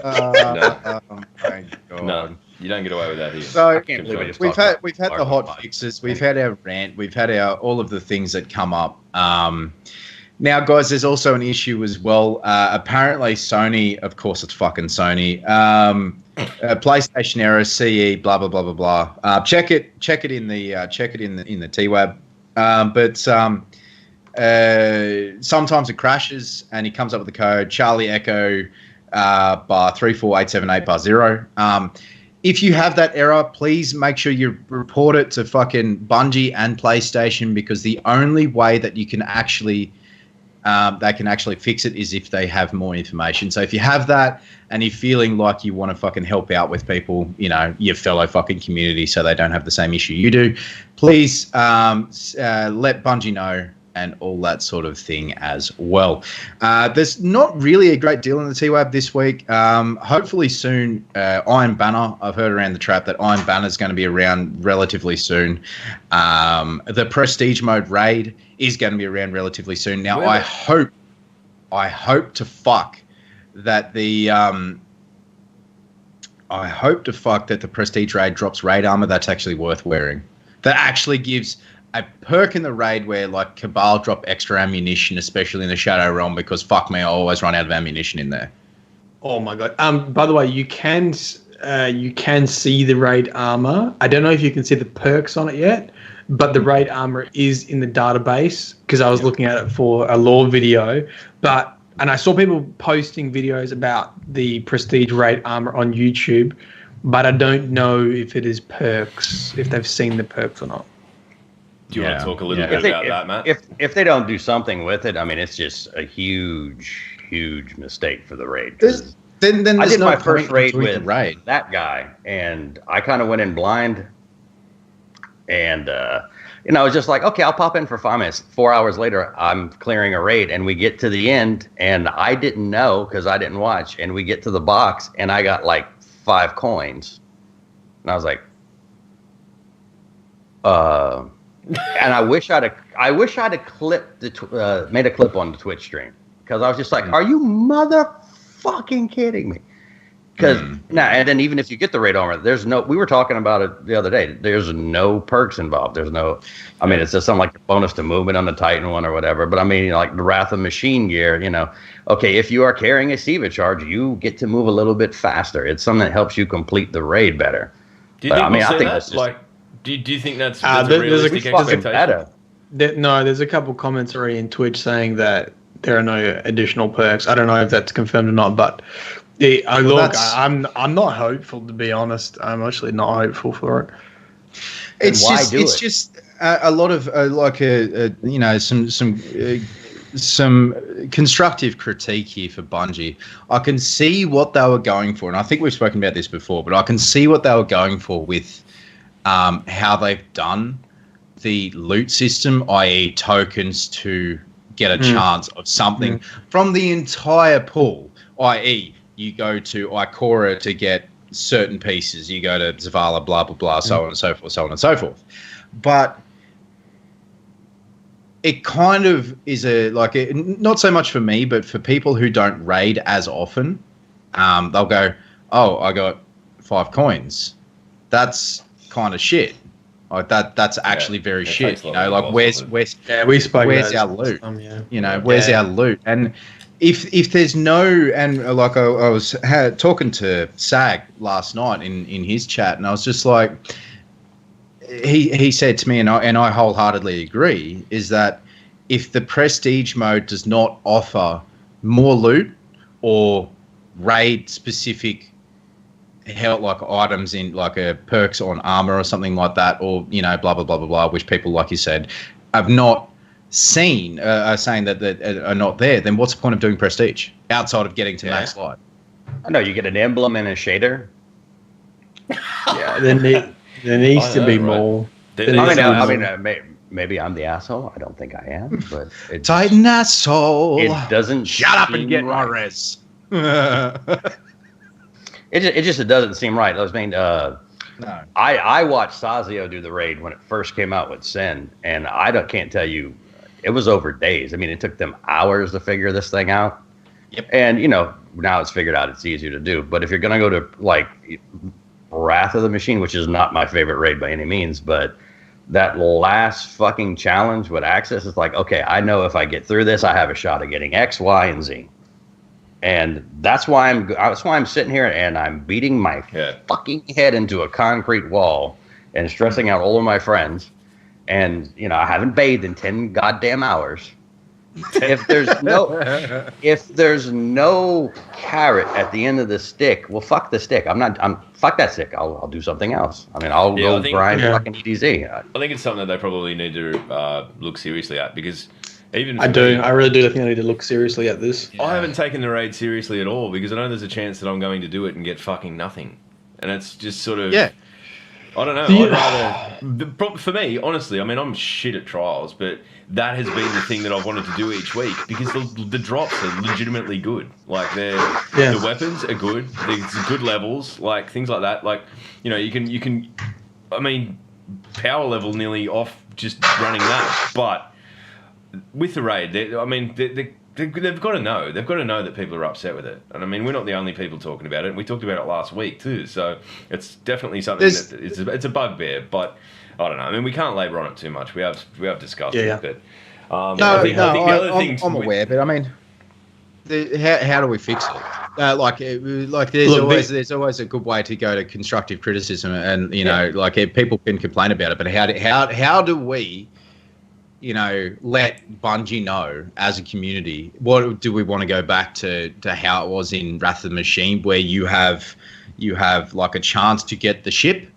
Oh my God. No, you don't get away with that here. So I can't believe we've had the hot fixes, we've had our rant, we've had all of the things that come up. Now, guys, there's also an issue as well. Apparently, Sony, of course, it's fucking Sony. PlayStation error, CE, blah blah blah blah blah. Check it in the TWAB. But sometimes it crashes, and he comes up with the code Charlie Echo bar 34878 bar 0. If you have that error, please make sure you report it to fucking Bungie and PlayStation, because the only way that you can actually they can actually fix it is if they have more information. So if you have that and you're feeling like you want to fucking help out with people, your fellow fucking community, so they don't have the same issue you do, please let Bungie know and all that sort of thing as well. There's not really a great deal in the TWAB this week. Hopefully soon, Iron Banner. I've heard around the trap that Iron Banner is going to be around relatively soon. The Prestige Mode raid is going to be around relatively soon. Now, I hope to fuck that the Prestige raid drops raid armor that's actually worth wearing. That actually gives a perk in the raid where like Cabal drop extra ammunition, especially in the Shadow Realm, because fuck me, I always run out of ammunition in there. Oh my god. By the way, you can see the raid armor. I don't know if you can see the perks on it yet, but the raid armor is in the database because I was looking at it for a lore video. And I saw people posting videos about the Prestige raid armor on YouTube, but I don't know if it is perks, if they've seen the perks or not. Do you want to talk a little bit about that, Matt? If they don't do something with it, I mean, it's just a huge mistake for the raid. Then I did my first point raid in with raid. that guy, and I kind of went in blind, and I was just like, okay, I'll pop in for 5 minutes. 4 hours later, I'm clearing a raid, and we get to the end, and I didn't know because I didn't watch, and we get to the box, and I got like 5 coins, and I was like, and I wish I'd have clipped made a clip on the Twitch stream because I was just like, are you motherfucking kidding me? Because now, and then even if you get the raid armor, there's no. We were talking about it the other day. There's no perks involved. There's no. I mean, it's just something like a bonus to movement on the Titan one or whatever. But I mean, like the Wrath of Machine gear. Okay, if you are carrying a Siva charge, you get to move a little bit faster. It's something that helps you complete the raid better. Do you think we'll see that? Do you think that's a realistic expectation? There's a couple comments already in Twitch saying that there are no additional perks. I don't know if that's confirmed or not, but I'm not hopeful, to be honest. I'm actually not hopeful for it. It's just a lot of some constructive critique here for Bungie. I can see what they were going for, and I think we've spoken about this before, but I can see what they were going for with how they've done the loot system, i.e. tokens to get a chance of something from the entire pool, i.e. you go to Ikora to get certain pieces, you go to Zavala, blah, blah, blah, so on and so forth, so on and so forth. But it kind of is not so much for me, but for people who don't raid as often, they'll go, oh, I got 5 coins. That's kind of shit. Like that's actually very shit. Like where's where's our loot? Where's our loot? And if there's no, and like I was talking to Sag last night in his chat, and I was just like, he said to me, and I wholeheartedly agree, is that if the prestige mode does not offer more loot or raid specific like items in like a perks on armor or something like that, or blah blah blah blah blah, which people, like you said, have not seen, are saying that are not there, then what's the point of doing prestige outside of getting to max light? I know you get an emblem and a shader. Yeah, there needs to be more. Maybe I'm the asshole. I don't think I am, but Titan asshole. It doesn't shut up and get my res. It just doesn't seem right. I mean, no. I watched Sazio do the raid when it first came out with Sin, and can't tell you, it was over days. I mean, it took them hours to figure this thing out. Yep. And now it's figured out, it's easier to do. But if you're gonna go to like Wrath of the Machine, which is not my favorite raid by any means, but that last fucking challenge with Access is like, okay, I know if I get through this, I have a shot of getting X, Y, and Z. And that's why I'm sitting here and I'm beating my fucking head into a concrete wall and stressing out all of my friends. And I haven't bathed in 10 goddamn hours. If there's no carrot at the end of the stick, well, fuck the stick. Fuck that stick. I'll do something else. I mean, I'll go grind fucking EDZ. I think it's something that they probably need to look seriously at, because even I really do think I need to look seriously at this. I haven't taken the raid seriously at all because I know there's a chance that I'm going to do it and get fucking nothing, and it's just sort of I don't know. I'd rather, for me, honestly, I mean, I'm shit at trials, but that has been the thing that I've wanted to do each week because the drops are legitimately good. Like the weapons are good. There's good levels, like things like that. Like, you know, you can. I mean, power level nearly off just running that, but with the raid, they've got to know. They've got to know that people are upset with it. And I mean, we're not the only people talking about it. We talked about it last week too. So it's definitely something it's a bugbear. But I don't know. I mean, we can't labour on it too much. We have discussed it. But I'm aware. But I mean, how do we fix it? There's always a good way to go to constructive criticism, and you know, people can complain about it. But how do we? You know, let Bungie know as a community. What do we want to go back to how it was in Wrath of the Machine, where you have like a chance to get the ship,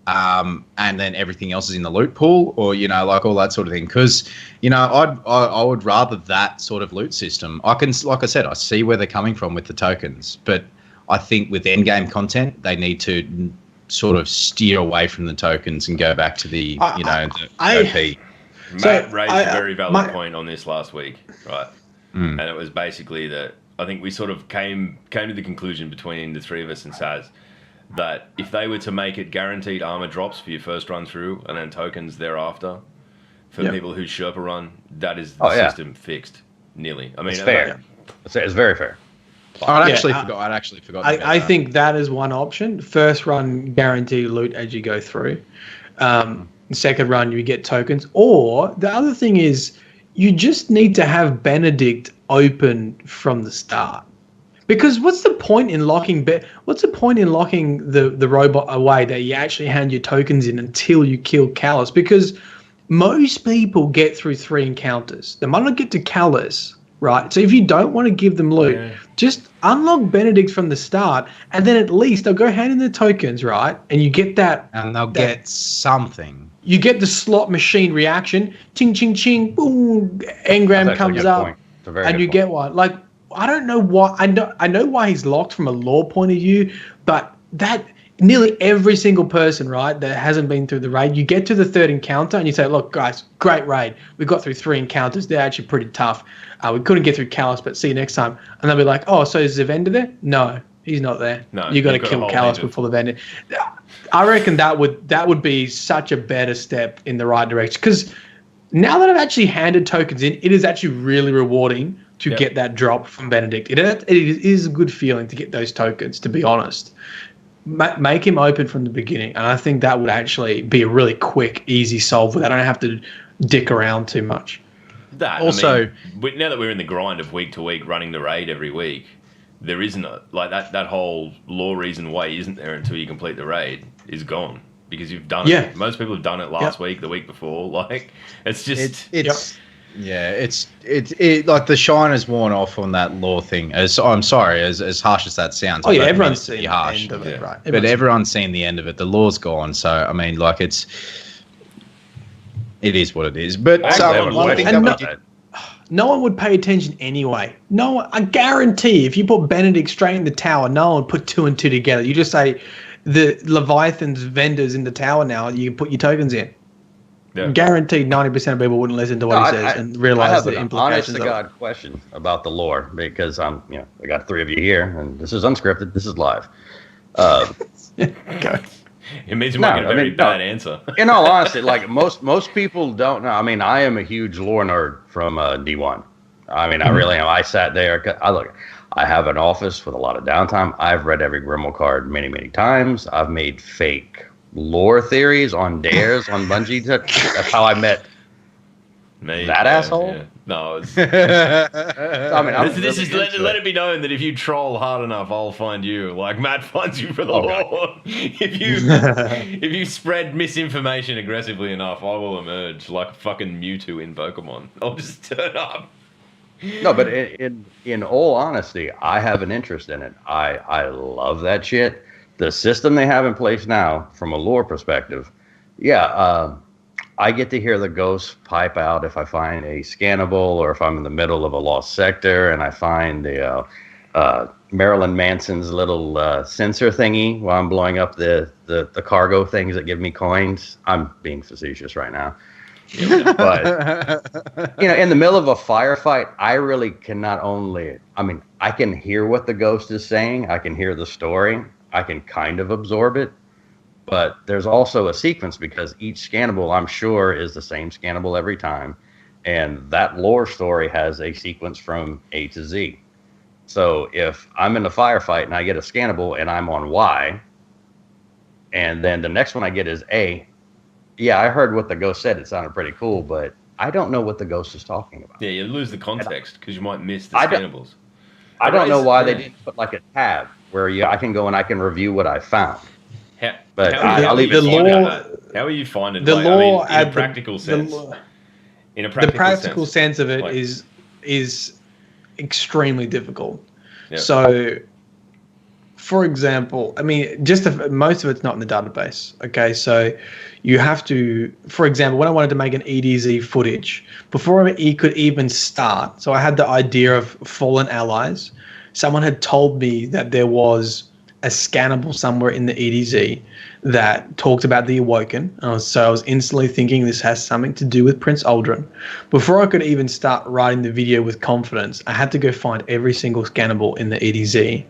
and then everything else is in the loot pool, or you know, like all that sort of thing. Because you know, I would rather that sort of loot system. Like I said, I see where they're coming from with the tokens, but I think with end game content, they need to sort of steer away from the tokens and go back to the OP. Matt raised a very valid point on this last week, right? And it was basically that I think we sort of came to the conclusion between the three of us and Saz that if they were to make it guaranteed armor drops for your first run through and then tokens thereafter for people who Sherpa run, that is the system fixed nearly. I mean, it's fair. It's very fair. I'd actually forgot. I think that is one option. First run guarantee loot as you go through. Second run, you get tokens. Or the other thing is you just need to have Benedict open from the start. Because what's the point in locking the robot away that you actually hand your tokens in until you kill Callus? Because most people get through 3 encounters. They might not get to Callus, right? So if you don't want to give them loot, just unlock Benedict from the start, and then at least they'll go hand in the tokens, right? And you get that. And they'll get something. You get the slot machine reaction, ching, ching, ching, boom, engram comes up, and you get one. Like, I don't know why. I know why he's locked from a lore point of view, but that nearly every single person, right, that hasn't been through the raid, you get to the 3rd encounter and you say, look, guys, great raid. We got through 3 encounters. They're actually pretty tough. We couldn't get through Callus, but see you next time. And they'll be like, oh, so is the vendor there? No, he's not there. No, you got to kill Callus before the vendor. I reckon that would be such a better step in the right direction. Because now that I've actually handed tokens in, it is actually really rewarding to get that drop from Benedict. It is a good feeling to get those tokens, to be honest. Make him open from the beginning. And I think that would actually be a really quick, easy solve where I don't have to dick around too much. That also, I mean, now that we're in the grind of week to week running the raid every week, there isn't that whole lore reason why isn't there until you complete the raid is gone because you've done it. Most people have done it last week, the week before. Like it's just it's like the shine has worn off on that lore thing. I'm sorry, as harsh as that sounds. Oh yeah, everyone's seen the end of it, right? But everyone's seen the end of it. The lore's gone. So I mean, like it is what it is. But one thing no one would pay attention anyway. I guarantee if you put Benedict straight in the tower, no one would put 2 and 2 together. You just say the Leviathan's vendors in the tower now, you can put your tokens in. Yeah. Guaranteed 90% of people wouldn't listen to what he says and realize the implications of it. I have an honest to God question about the lore because I got 3 of you here and this is unscripted. This is live. Okay. It means we might get a very bad answer. In all honesty, like most people don't know. I mean, I am a huge lore nerd from D1. I mean, I really am. I sat there. I have an office with a lot of downtime. I've read every Grimoire card many, many times. I've made fake lore theories on dares on Bungie. That's how I met that asshole. Yeah. No, it's, I mean, let it be known that if you troll hard enough, I'll find you. Like Matt finds you for the lore. If you spread misinformation aggressively enough, I will emerge like a fucking Mewtwo in Pokemon. I'll just turn up. No, but in all honesty, I have an interest in it. I love that shit. The system they have in place now, from a lore perspective, I get to hear the ghosts pipe out if I find a scannable or if I'm in the middle of a lost sector and I find the Marilyn Manson's little sensor thingy while I'm blowing up the cargo things that give me coins. I'm being facetious right now. But in the middle of a firefight, I really can I can hear what the ghost is saying. I can hear the story. I can kind of absorb it. But there's also a sequence because each scannable, I'm sure, is the same scannable every time. And that lore story has a sequence from A to Z. So if I'm in a firefight and I get a scannable and I'm on Y, and then the next one I get is A, yeah, I heard what the ghost said. It sounded pretty cool, but I don't know what the ghost is talking about. Yeah, you lose the context because you might miss the scannables. I don't know why they didn't put like a tab where I can go and I can review what I found. How are you finding the law in a practical sense? The practical sense of it is extremely difficult. Yep. So, for example, most of it's not in the database. Okay, so you have to, for example, when I wanted to make an EDZ footage, before it could even start, so I had the idea of fallen allies. Someone had told me that there was a scannable somewhere in the EDZ that talked about the Awoken. So I was instantly thinking this has something to do with Prince Aldrin. Before I could even start writing the video with confidence, I had to go find every single scannable in the EDZ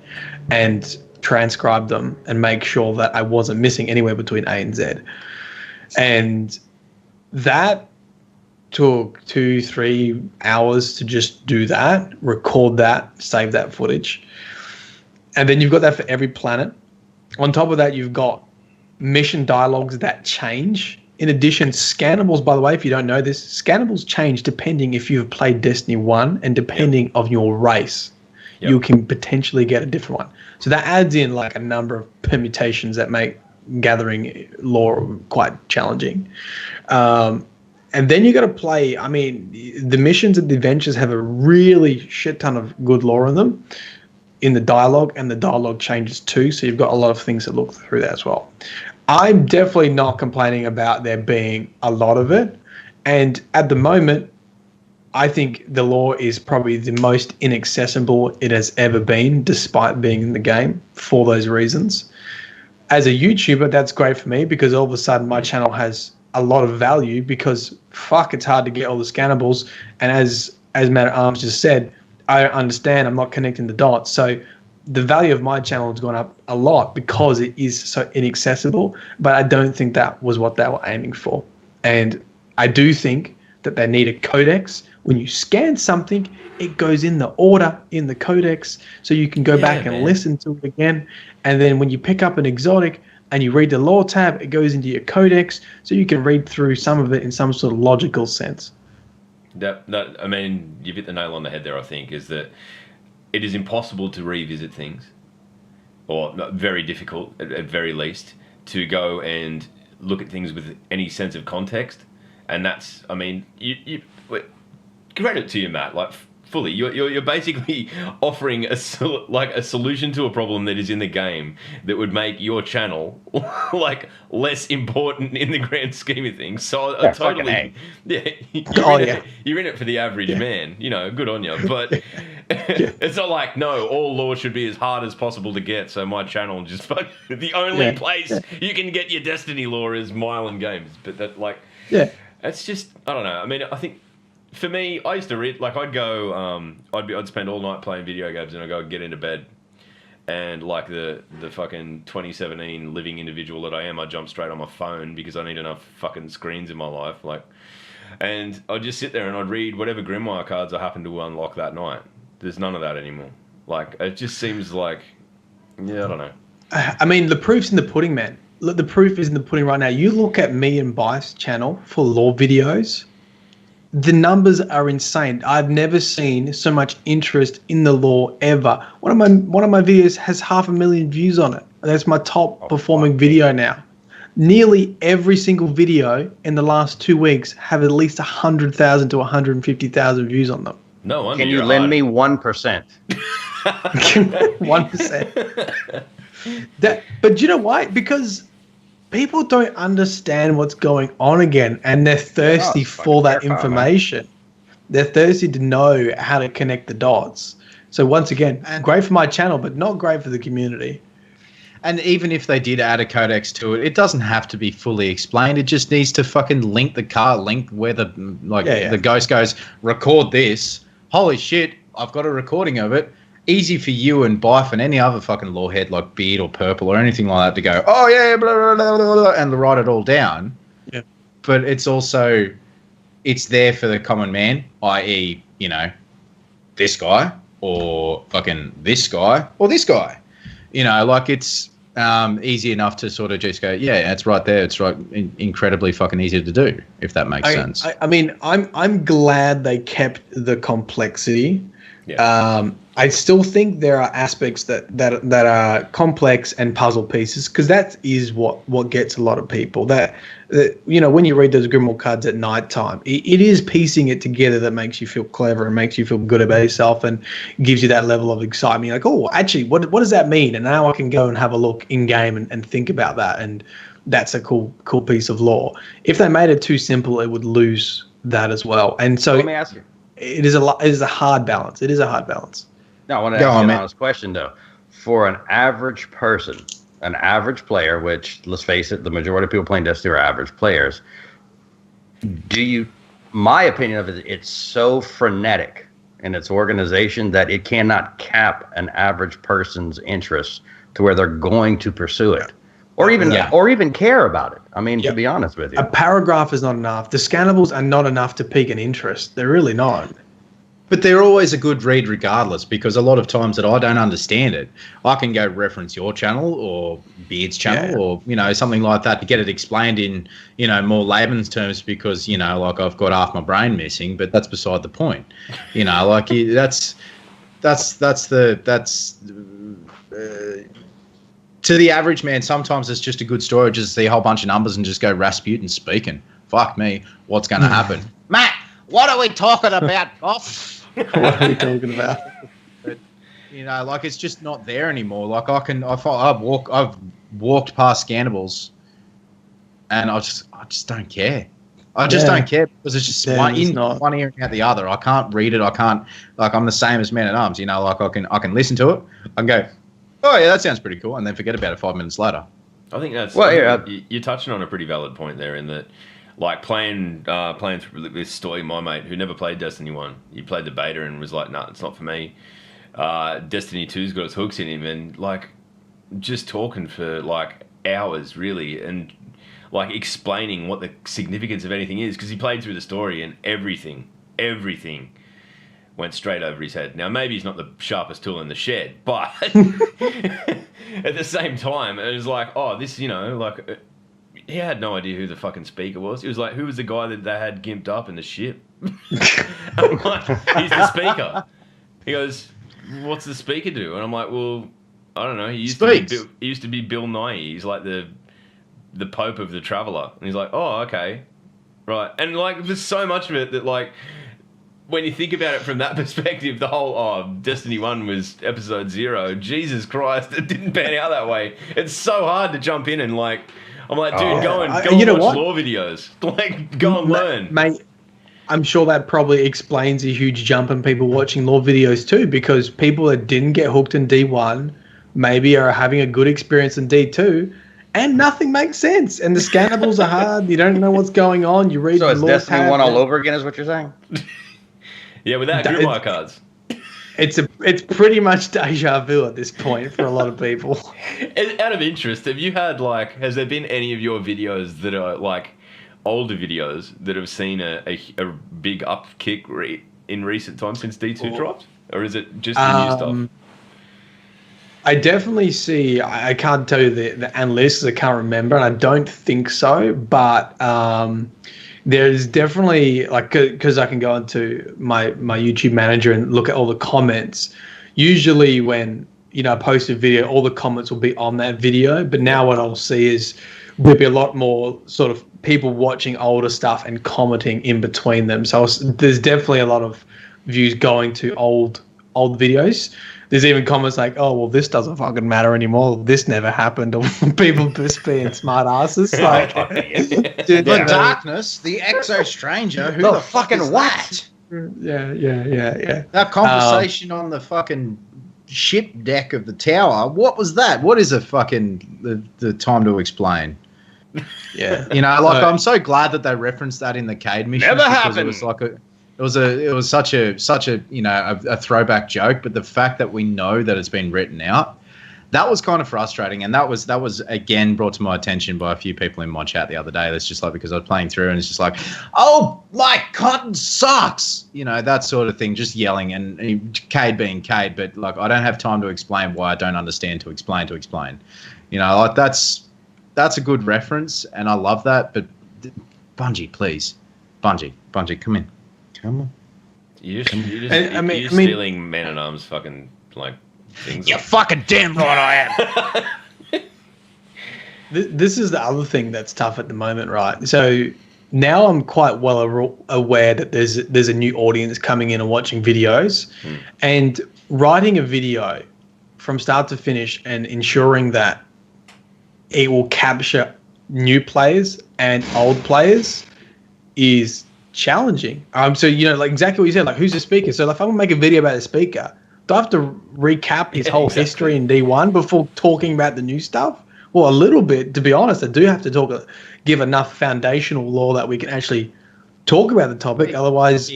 and transcribe them and make sure that I wasn't missing anywhere between A and Z. And that took 2-3 hours to just do that, record that, save that footage. And then you've got that for every planet. On top of that, you've got mission dialogues that change. In addition, scannables, by the way, if you don't know this, scannables change depending if you've played Destiny 1 and depending of your race. Yep. You can potentially get a different one. So that adds in like a number of permutations that make gathering lore quite challenging. And then you got to play, the missions and the adventures have a really shit ton of good lore in them in the dialogue, and the dialogue changes too, so you've got a lot of things to look through that as well. I'm definitely not complaining about there being a lot of it, and at the moment, I think the lore is probably the most inaccessible it has ever been, despite being in the game, for those reasons. As a YouTuber, that's great for me, because all of a sudden my channel has a lot of value, because it's hard to get all the scannables, and as Man at Arms just said, I understand I'm not connecting the dots. So the value of my channel has gone up a lot because it is so inaccessible, but I don't think that was what they were aiming for. And I do think that they need a codex. When you scan something, it goes in the order in the codex, so you can go back and listen to it again. And then when you pick up an exotic and you read the lore tab, it goes into your codex, so you can read through some of it in some sort of logical sense. You've hit the nail on the head there, I think, is that it is impossible to revisit things, or very difficult, at very least, to go and look at things with any sense of context. And that's, credit to you, Matt, fully. You're basically offering a solution to a problem that is in the game that would make your channel less important in the grand scheme of things. So totally, you're in it for the average man. Good on you. But it's not like all lore should be as hard as possible to get. So my channel just the only place you can get your Destiny lore is Mylan Games. But that's just, I don't know. I think. For me, I used to read, I'd go, I'd spend all night playing video games, and I'd go get into bed, and the fucking 2017 living individual that I am, I'd jump straight on my phone because I need enough fucking screens in my life, and I'd just sit there and I'd read whatever Grimoire cards I happened to unlock that night. There's none of that anymore. It just seems I don't know. The proof's in the pudding, man. Look, the proof is in the pudding right now. You look at me and Bife's channel for lore videos. The numbers are insane. I've never seen so much interest in the lore ever. One of my videos has 500,000 views on it. That's my top performing video now. Nearly every single video in the last 2 weeks have at least 100,000 to 150,000 views on them. No wonder. Can you lend me 1%? 1%. But you know why? Because people don't understand what's going on again, and they're thirsty for that information. They're thirsty to know how to connect the dots. So once again, great for my channel, but not great for the community. And even if they did add a codex to it, it doesn't have to be fully explained. It just needs to fucking link where the ghost goes, record this. Holy shit, I've got a recording of it. Easy for you and Bife and any other fucking lorehead like Beard or Purple or anything like that to go, oh yeah, blah, blah, blah, blah, blah, and write it all down. Yeah. But it's also, it's there for the common man, i.e., this guy or fucking this guy or this guy. It's easy enough to sort of just go, yeah, it's right there. It's right, incredibly fucking easy to do, if that makes sense. I mean, I'm glad they kept the complexity. Yeah. I still think there are aspects that are complex and puzzle pieces, because that is what gets a lot of people. That when you read those Grimoire cards at night time, it is piecing it together that makes you feel clever and makes you feel good about yourself and gives you that level of excitement. You're like, oh, actually, what does that mean? And now I can go and have a look in game and think about that. And that's a cool piece of lore. If they made it too simple, it would lose that as well. And so let me ask you. It is a hard balance. It is a hard balance. No, I want to ask you an honest question, though. For an average person, an average player, which, let's face it, the majority of people playing Destiny are average players, my opinion of it, it's so frenetic in its organization that it cannot cap an average person's interest to where they're going to pursue it. Or even care about it. I mean, to be honest with you. A paragraph is not enough. The scannables are not enough to pique an interest. They're really not. But they're always a good read regardless, because a lot of times that I don't understand it, I can go reference your channel or Beard's channel or, something like that to get it explained in, more layman's terms, because, I've got half my brain missing, but that's beside the point. To the average man, sometimes it's just a good story just to see a whole bunch of numbers and just go Rasputin speaking. Fuck me, what's going to happen? Matt, what are we talking about, Goff? What are we talking about? But, it's just not there anymore. Like I've walked past scannables and I just don't care. I just don't care, because it's just one ear and out the other. I can't read it. I can't, I'm the same as Man at Arms, I can listen to it. I can go, oh yeah, that sounds pretty cool, and then forget about it 5 minutes later. I think that's you're touching on a pretty valid point there, in that, like, playing through this story, my mate who never played Destiny 1, he played the beta and was like, nah, it's not for me. Destiny 2's got its hooks in him, and like just talking for like hours really, and like explaining what the significance of anything is, because he played through the story and everything went straight over his head. Now, maybe he's not the sharpest tool in the shed, but at the same time, it was like, oh, this, he had no idea who the fucking speaker was. He was like, who was the guy that they had gimped up in the ship? I'm like, he's the speaker. He goes, what's the speaker do? And I'm like, well, I don't know. He used to be Bill Nye. He's like the Pope of the Traveller. And he's like, oh, okay. Right. And like, there's so much of it that, like, when you think about it from that perspective, the whole, Destiny 1 was episode 0. Jesus Christ, it didn't pan out that way. It's so hard to jump in and, like, I'm like, dude, go and watch lore videos. Like, go and learn. Mate, I'm sure that probably explains a huge jump in people watching lore videos too, because people that didn't get hooked in D1 maybe are having a good experience in D2, and nothing makes sense. And the scannables are hard. You don't know what's going on. You read so it's Destiny 1 all over again is what you're saying? Yeah, without Grimoire cards. It's pretty much deja vu at this point for a lot of people. Out of interest, have you had, like, has there been any of your videos that are like older videos that have seen a big upkick in recent times since D2 dropped, or is it just the new stuff? I definitely see. I can't tell you the analytics. I can't remember, and I don't think so. But there's definitely, like, because I can go into my YouTube manager and look at all the comments. Usually when, I post a video, all the comments will be on that video. But now what I'll see is there'll be a lot more sort of people watching older stuff and commenting in between them. So there's definitely a lot of views going to old videos. There's even comments like, oh, well, this doesn't fucking matter anymore. This never happened. Or people just being smart asses. Like, dude, the darkness, the exo stranger, who the fucking is what? Yeah. That conversation on the fucking ship deck of the tower. What was that? What is the time to explain? Yeah. You know, like I'm so glad that they referenced that in the Cade mission. Never because happened. It was like it was such a you know a throwback joke. But the fact that we know that it's been written out, that was kind of frustrating. And that was again brought to my attention by a few people in my chat the other day. That's just like because I was playing through and it's just like, oh, my cotton sucks. You know, that sort of thing, just yelling and Cade being Cade. But like, I don't have time to explain why I don't understand to explain. You know, like that's a good reference, and I love that. But Bungie, please, Bungie, come in, come on. You're stealing Man at Arms fucking like things. You're fucking damn right I am. This is the other thing that's tough at the moment, right? So now I'm quite well aware that there's a new audience coming in and watching videos, and writing a video from start to finish and ensuring that it will capture new players and old players is challenging. So, you know, like exactly what you said, like who's the speaker? So if I'm going to make a video about the speaker, do I have to recap his whole history in D1 before talking about the new stuff? Well, a little bit, to be honest. I do have to give enough foundational lore that we can actually talk about the topic. Otherwise,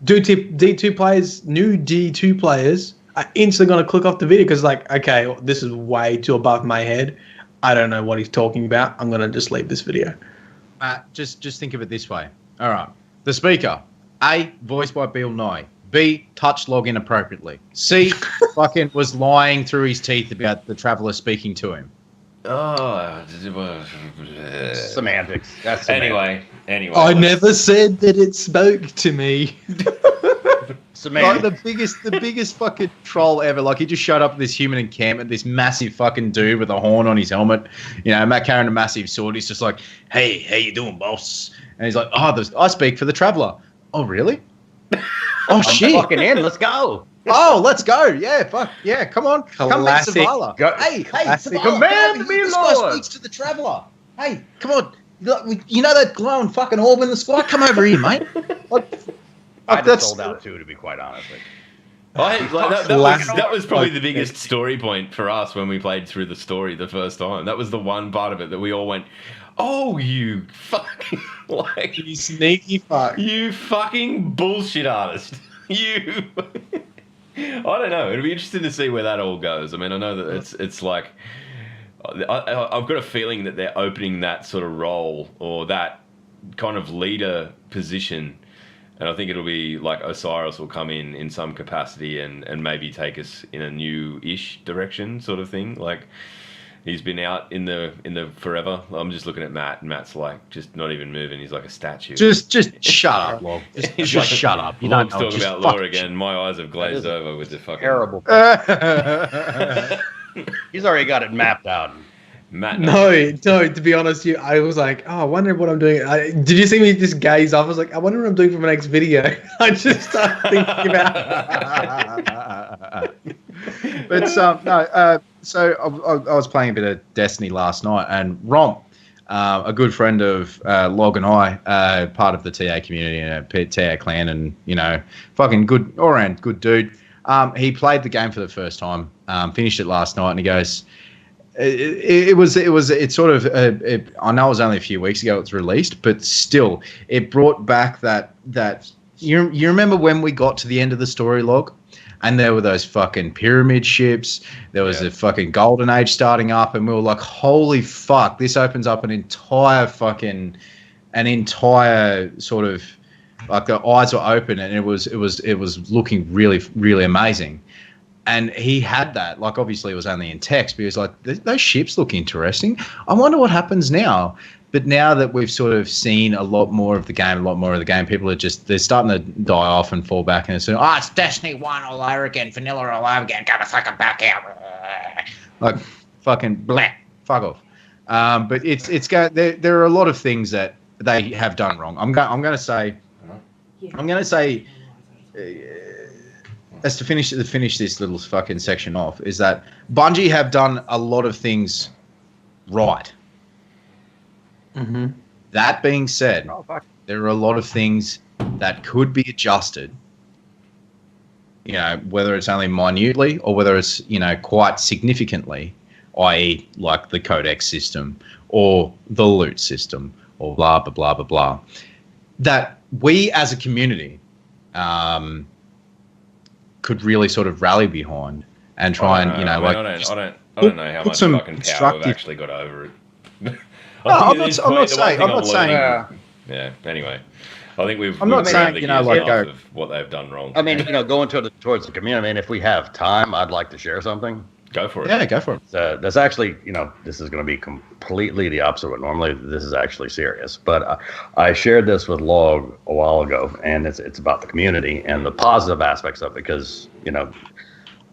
D2 players, new D2 players are instantly going to click off the video because like, okay, this is way too above my head. I don't know what he's talking about. I'm going to just leave this video. Just think of it this way. All right. The speaker, A, voiced by Bill Nye. B, touched log inappropriately. C, fucking was lying through his teeth about the traveller speaking to him. Oh, Semantics. That's anyway. I never said that it spoke to me. Semantics. Like the biggest fucking troll ever. Like he just showed up at this human encampment, this massive fucking dude with a horn on his helmet. You know, Matt carrying a massive sword. He's just like, "Hey, how you doing, boss?" And he's like, "Oh, I speak for the traveller." Oh, really? Oh shit! I'm fucking in. Let's go. Oh, let's go. Yeah, fuck. Yeah, come on. Come meet Classic. Zavala. Go. Hey, Classic. Zavala, Command come me, here. This Lord. guy speaks to the traveller. Hey, come on. You know that glowing fucking orb in the sky? Come over here, mate. I just sold out too, to be quite honest with you. That was probably the biggest story point for us when we played through the story the first time. That was the one part of it that we all went, "Oh, you fucking like You sneaky fuck. you fucking bullshit artist." You. I don't know. It'll be interesting to see where that all goes. I mean, I know that it's like I've got a feeling that they're opening that sort of role or that kind of leader position. And I think it'll be like Osiris will come in some capacity and maybe take us in a new-ish direction sort of thing. Like he's been out in the forever. I'm just looking at Matt, and Matt's like just not even moving. He's like a statue. Just shut up, Log. Just like, shut up. You Log's don't know. talking about lore again. My eyes have glazed over with the fucking Terrible. He's already got it mapped out. Matt. No. To be honest, I was like, oh, I wonder what I'm doing. Did you see me just gaze off? I was like, I wonder what I'm doing for my next video. I just started thinking about But so I was playing a bit of Destiny last night, and Romp, a good friend of Log and I, part of the TA community and TA clan, and you know, fucking good all-round good dude. He played the game for the first time, finished it last night, and he goes, It's sort of I know it was only a few weeks ago it's released, but still it brought back that you remember when we got to the end of the story log and there were those fucking pyramid ships, there was a fucking golden age starting up, and we were like, holy fuck, this opens up an entire sort of, like the eyes were open, and it was looking really, really amazing. And he had that, like obviously it was only in text, but he was like, those ships look interesting. I wonder what happens now. But now that we've sort of seen a lot more of the game, people are they're starting to die off and fall back, and it's saying, it's Destiny 1 all over again, vanilla all over again, go the fucking back out. Like, fucking blah, fuck off. But there are a lot of things that they have done wrong. I'm going to say, as to finish this little fucking section off, is that Bungie have done a lot of things right. Mm-hmm. That being said, there are a lot of things that could be adjusted, you know, whether it's only minutely or whether it's, you know, quite significantly, i.e. like the codex system or the loot system or blah, blah, blah, blah, blah, that we as a community could really sort of rally behind and try and, you know, like... I don't know how much fucking power we've actually got over it. I'm not saying... Yeah, anyway. I think we've... I'm not saying, you know, like... Of what they've done wrong. I mean, you know, going towards the community, I mean, if we have time, I'd like to share something. Go for it. Yeah, go for it. That's actually, you know, this is going to be completely the opposite of what normally. This is actually serious. But I shared this with Log a while ago, and it's about the community and the positive aspects of it. Because, you know,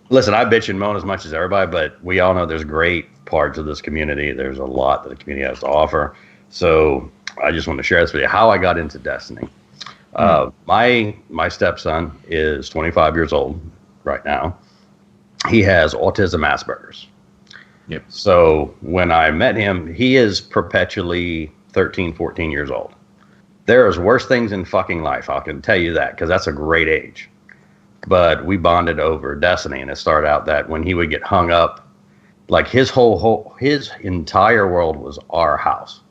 listen, I bitch and moan as much as everybody, but we all know there's great parts of this community. There's a lot that the community has to offer. So I just want to share this with you, how I got into Destiny. My stepson is 25 years old right now. He has autism Asperger's. Yep. So when I met him, he is perpetually 13, 14 years old. There is worse things in fucking life, I can tell you that, because that's a great age. But we bonded over Destiny, and it started out that when he would get hung up, like his entire world was our house.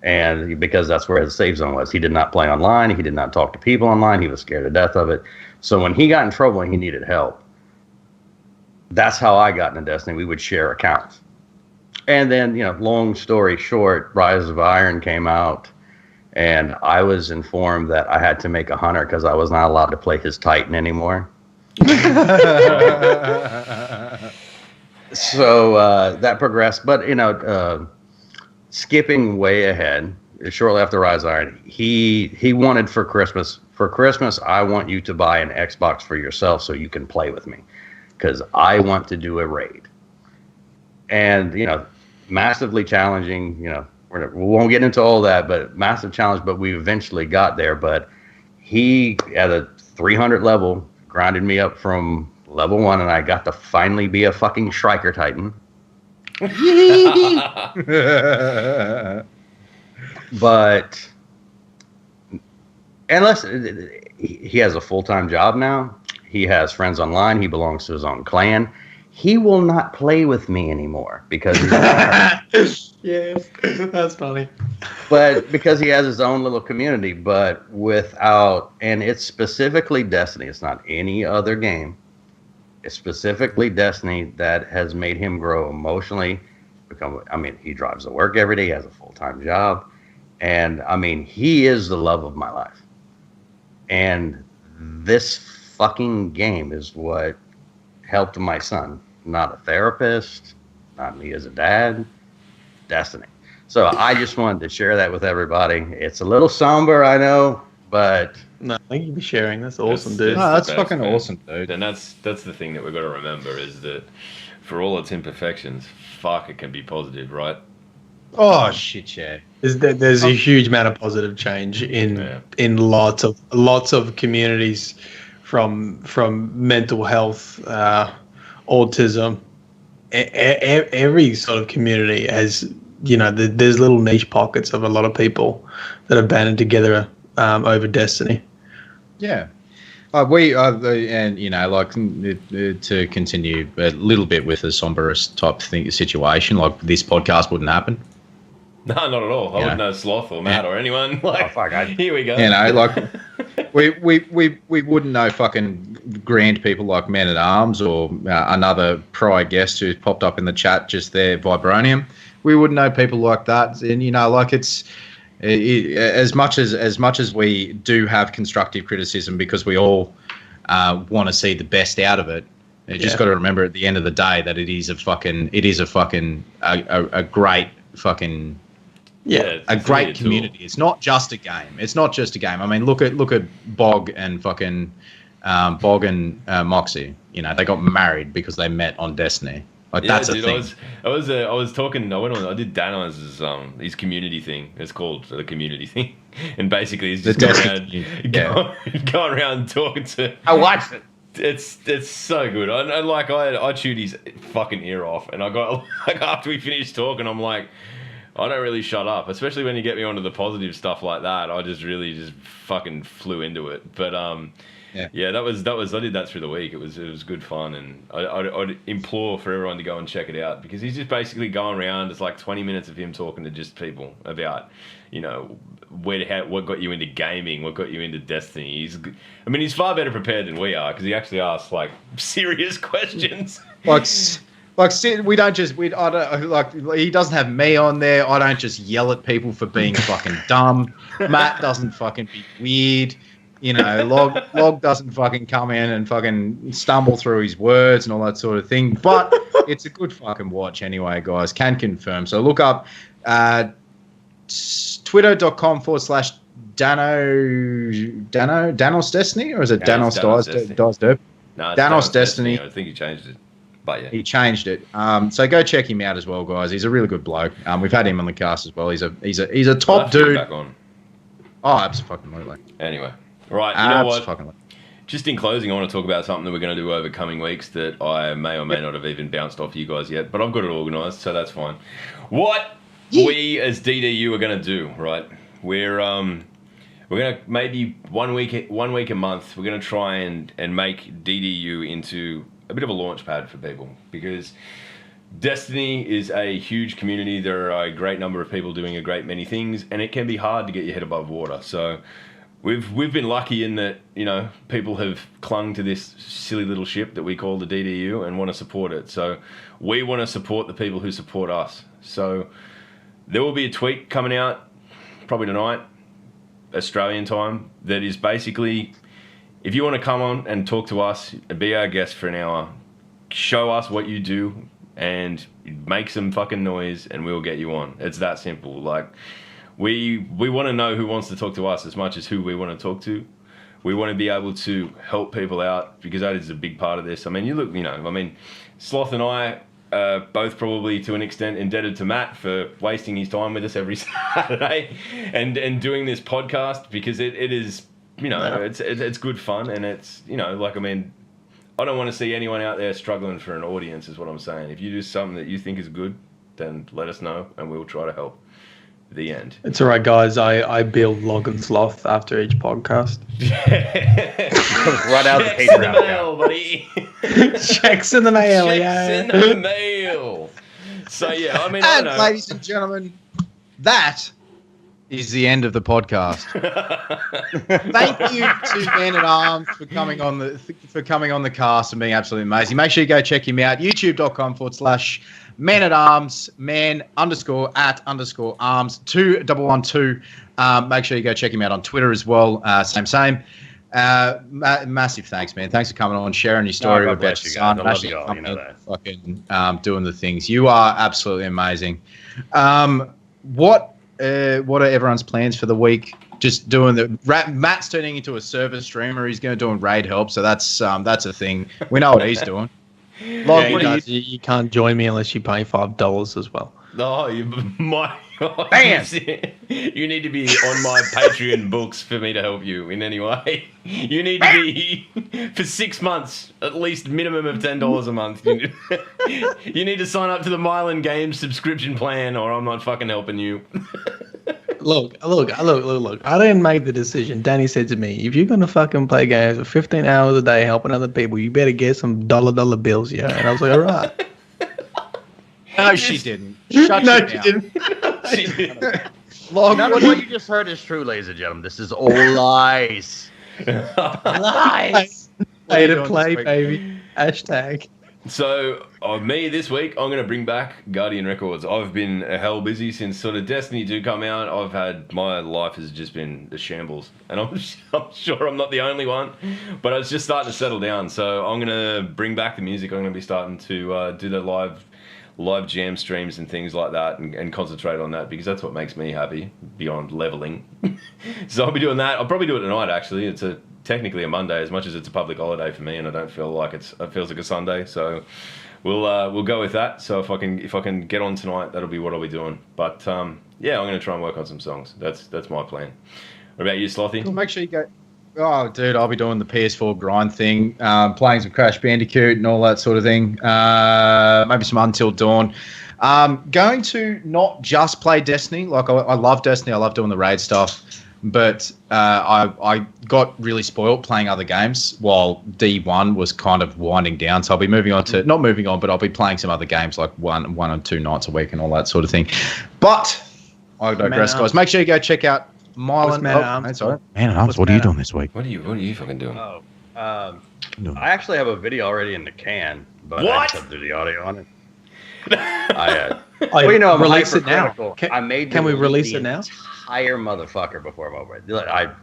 And because that's where his safe zone was. He did not play online. He did not talk to people online. He was scared to death of it. So when he got in trouble and he needed help, that's how I got into Destiny. We would share accounts. And then, you know, long story short, Rise of Iron came out, and I was informed that I had to make a hunter because I was not allowed to play his Titan anymore. So that progressed. But, you know, skipping way ahead, shortly after Rise of Iron, he wanted for Christmas, I want you to buy an Xbox for yourself so you can play with me, because I want to do a raid. And, you know, massively challenging, you know, we won't get into all that, but massive challenge, but we eventually got there. But he, at a 300 level, grinded me up from level 1, and I got to finally be a fucking Shrieker Titan. But, and listen, he has a full-time job now. He has friends online. He belongs to his own clan. He will not play with me anymore because he's yes, that's funny. But because he has his own little community, but without, and it's specifically Destiny. It's not any other game. It's specifically Destiny that has made him grow emotionally. He drives to work every day. He has a full-time job. And, I mean, he is the love of my life. And this fucking game is what helped my son. Not a therapist, not me as a dad, Destiny. So I just wanted to share that with everybody. It's a little somber, I know, but... No, thank you for sharing. That's awesome, dude. No, that's fucking awesome, dude. And that's the thing that we've got to remember is that for all its imperfections, fuck, it can be positive, right? Oh shit, yeah. There's a huge amount of positive change in lots of communities, from mental health, autism, every sort of community has, you know, there's little niche pockets of a lot of people that are banded together over Destiny. Yeah. And, you know, like to continue a little bit with a somberest type situation, like this podcast wouldn't happen. No, not at all. I wouldn't know Sloth or Matt or anyone. Like, here we go. You know, like we wouldn't know fucking grand people like Man at Arms or another prior guest who's popped up in the chat just there, Vibranium. We wouldn't know people like that, and you know, like as much as we do have constructive criticism because we all want to see the best out of it. You just got to remember at the end of the day that it is a great fucking. Yeah, a great community. It's not just a game. I mean, look at Bog and fucking Moxie. You know, they got married because they met on Destiny. Like that's a thing. I was talking. I did Dan on his community thing. It's called the community thing, and basically he's just going around talking to. I watched it. It's so good. I chewed his fucking ear off, and I got like after we finished talking, I'm like, I don't really shut up, especially when you get me onto the positive stuff like that. I just really just fucking flew into it. But yeah, that was I did that through the week. It was good fun, and I'd implore for everyone to go and check it out because he's just basically going around. It's like 20 minutes of him talking to just people about, you know, what got you into gaming, what got you into Destiny. He's far better prepared than we are because he actually asks like serious questions. We don't just I don't like he doesn't have me on there. I don't just yell at people for being fucking dumb. Matt doesn't fucking be weird. You know, Log doesn't fucking come in and fucking stumble through his words and all that sort of thing. But it's a good fucking watch anyway, guys. Can confirm. So look up twitter.com/Danos Destiny, or is it Danos Dies Derp? No, Danos Destiny. I think he changed it. But yeah. He changed it. So go check him out as well, guys. He's a really good bloke. We've had him on the cast as well. He's a top dude. Back on. Oh, absolutely. Anyway, right. You know what? Absolutely. Just in closing, I want to talk about something that we're going to do over coming weeks that I may or may not have even bounced off you guys yet, but I've got it organised, so that's fine. What we as DDU are going to do, right? We're going to maybe one week a month. We're going to try and make DDU into a bit of a launch pad for people because Destiny is a huge community. There are a great number of people doing a great many things, and it can be hard to get your head above water. So we've been lucky in that, you know, people have clung to this silly little ship that we call the DDU and want to support it. So we want to support the people who support us. So there will be a tweet coming out probably tonight, Australian time, that is basically, if you want to come on and talk to us and be our guest for an hour, show us what you do and make some fucking noise and we'll get you on. It's that simple. Like, we want to know who wants to talk to us as much as who we want to talk to. We want to be able to help people out because that is a big part of this. I mean, Sloth and I are both probably to an extent indebted to Matt for wasting his time with us every Saturday and doing this podcast because it is, you know, it's good fun and it's, you know, like, I mean, I don't want to see anyone out there struggling for an audience is what I'm saying. If you do something that you think is good, then let us know and we'll try to help. The end. It's all right, guys. I bill Log and Sloth after each podcast. Right out the Checks in the mail, buddy. Checks in the mail, Checks in the mail. So yeah, I mean, and ladies and gentlemen, that is the end of the podcast. Thank you to Man at Arms for coming on the cast and being absolutely amazing. Make sure you go check him out. YouTube.com/Man at Arms, man_at_arms 2112. Make sure you go check him out on Twitter as well. Same. Massive thanks, man. Thanks for coming on, sharing your story about your son. I love you all. You know that. Fucking doing the things. You are absolutely amazing. What are everyone's plans for the week? Just doing Matt's turning into a service streamer. He's going to do raid help, so that's a thing. We know what he's doing. Log, you can't join me unless you pay $5 as well. Oh, Bam! You need to be on my Patreon books for me to help you in any way. You need to be for 6 months, at least minimum of $10 a month. You need to sign up to the Mylan Games subscription plan, or I'm not fucking helping you. Look. I didn't make the decision. Danny said to me, if you're going to fucking play games for 15 hours a day helping other people, you better get some dollar bills, yeah? And I was like, all right. No, she didn't. Shut no, she didn't. She didn't. None of what you just heard is true, ladies and gentlemen. This is all lies. Lies. Play to play, baby. Hashtag. So, me this week, I'm going to bring back Guardian Records. I've been hell busy since sort of Destiny 2 come out. My life has just been a shambles. And I'm sure I'm not the only one, but it's just starting to settle down. So I'm going to bring back the music. I'm going to be starting to do the live jam streams and things like that and concentrate on that because that's what makes me happy beyond leveling. So I'll be doing that. I'll probably do it tonight, actually. It's technically a Monday as much as it's a public holiday for me, and I don't feel like it feels like a Sunday. So we'll go with that. So if I can get on tonight, that'll be what I'll be doing. But yeah, I'm going to try and work on some songs. That's my plan. What about you, Slothy? Cool. Make sure you go. Oh, dude, I'll be doing the PS4 grind thing, playing some Crash Bandicoot and all that sort of thing. Maybe some Until Dawn. Going to not just play Destiny. Like, I love Destiny. I love doing the raid stuff. But I got really spoiled playing other games while D1 was kind of winding down. So I'll be moving on to, not moving on, but I'll be playing some other games like one or two nights a week and all that sort of thing. But I digress, guys. Make sure you go check out Mylan. Man at Arms. Sorry. Man at Arms, what are you doing this week? What are you fucking doing? I actually have a video already in the can, but I just have to do the audio on it. Well, you know, I'm release it now. hypercritical. Can we release it now? Entire motherfucker before I'm over it.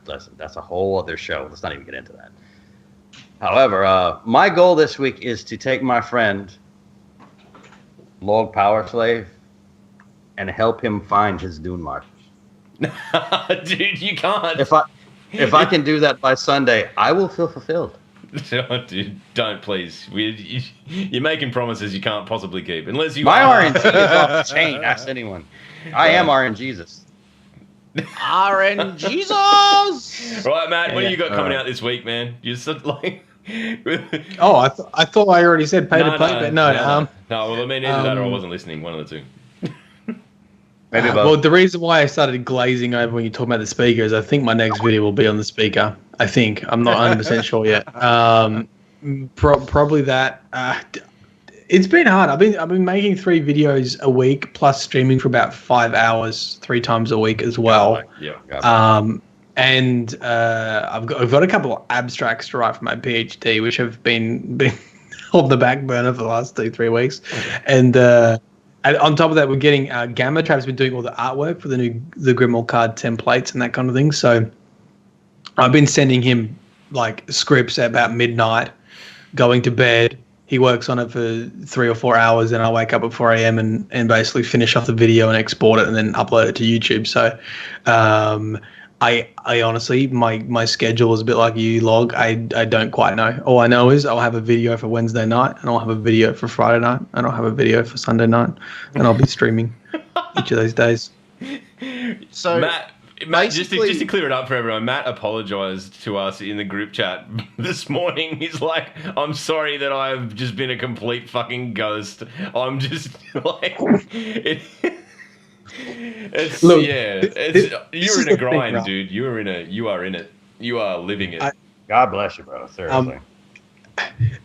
Listen, that's a whole other show. Let's not even get into that. However, my goal this week is to take my friend Log Power Slave and help him find his Dune markers. Dude, you can't. If I can do that by Sunday, I will feel fulfilled. Oh, dude, don't please. You're making promises you can't possibly keep, unless you. My RNG is off the chain. Ask anyone. I am RNGesus. RNGesus! Right, Matt. What do you got coming out this week, man? You're sort of like. Oh, I thought I already said pay to play, but no. No, well, I mean, either that or I wasn't listening. One of the two. Maybe well, the reason why I started glazing over when you talk about the speaker is I think my next video will be on the speaker. I think. I'm not 100% sure yet. Probably that. It's been hard. I've been making 3 videos a week plus streaming for about 5 hours 3 times a week as well. And I've got a couple of abstracts to write for my PhD, which have been on the back burner for the last 2-3 weeks. And on top of that, we're getting Gamma Trap's been doing all the artwork for the Grimoire card templates and that kind of thing. So I've been sending him like scripts at about midnight, going to bed. He works on it for 3 or 4 hours, and I wake up at 4 a.m. and basically finish off the video and export it and then upload it to YouTube. So I honestly, my schedule is a bit like you, Log. I don't quite know. All I know is I'll have a video for Wednesday night, and I'll have a video for Friday night, and I'll have a video for Sunday night, and I'll be streaming each of those days. So Matt, just to clear it up for everyone, Matt apologized to us in the group chat this morning. He's like, "I'm sorry that I've just been a complete fucking ghost. I'm just like." Look, you're in a grind, thing, dude. You are in it. You are living it. God bless you, bro. Seriously.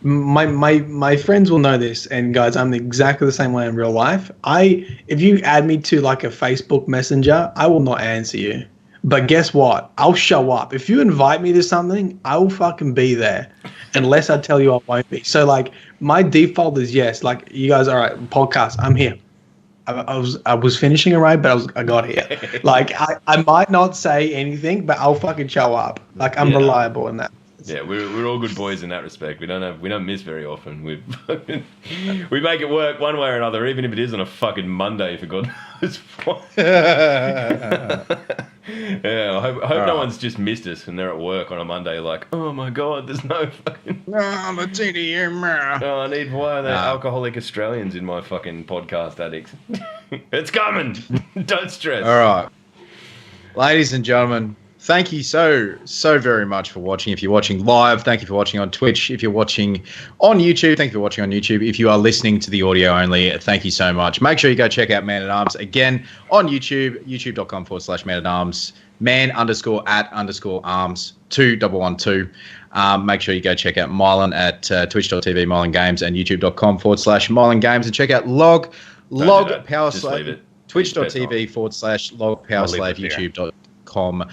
My friends will know this, and guys, I'm exactly the same way in real life. If you add me to like a Facebook Messenger, I will not answer you. But guess what? I'll show up. If you invite me to something, I will fucking be there, unless I tell you I won't be. So like, my default is yes. Like, you guys, all right, podcast, I'm here. I was finishing a raid, but I got here. Like, I might not say anything, but I'll fucking show up. Like, I'm reliable in that. Yeah, we're all good boys in that respect. We don't miss very often. We make it work one way or another, even if it is on a fucking Monday, for God knows what. Yeah, I hope no one's just missed us and they're at work on a Monday like, oh my God, there's no fucking... I'm a TDM. Oh, I need why are there alcoholic Australians in my fucking podcast addicts? It's coming. Don't stress. All right. Ladies and gentlemen, thank you so very much for watching. If you're watching live, thank you for watching on Twitch. If you're watching on YouTube, thank you for watching on YouTube. If you are listening to the audio only, thank you so much. Make sure you go check out Man at Arms again on YouTube, youtube.com/man-at-arms, man_at_arms 2112. Make sure you go check out Mylan at twitch.tv Mylan Games and youtube.com/Mylan Games, and check out Log Power Slave, twitch.tv/Log Power Slave, youtube.com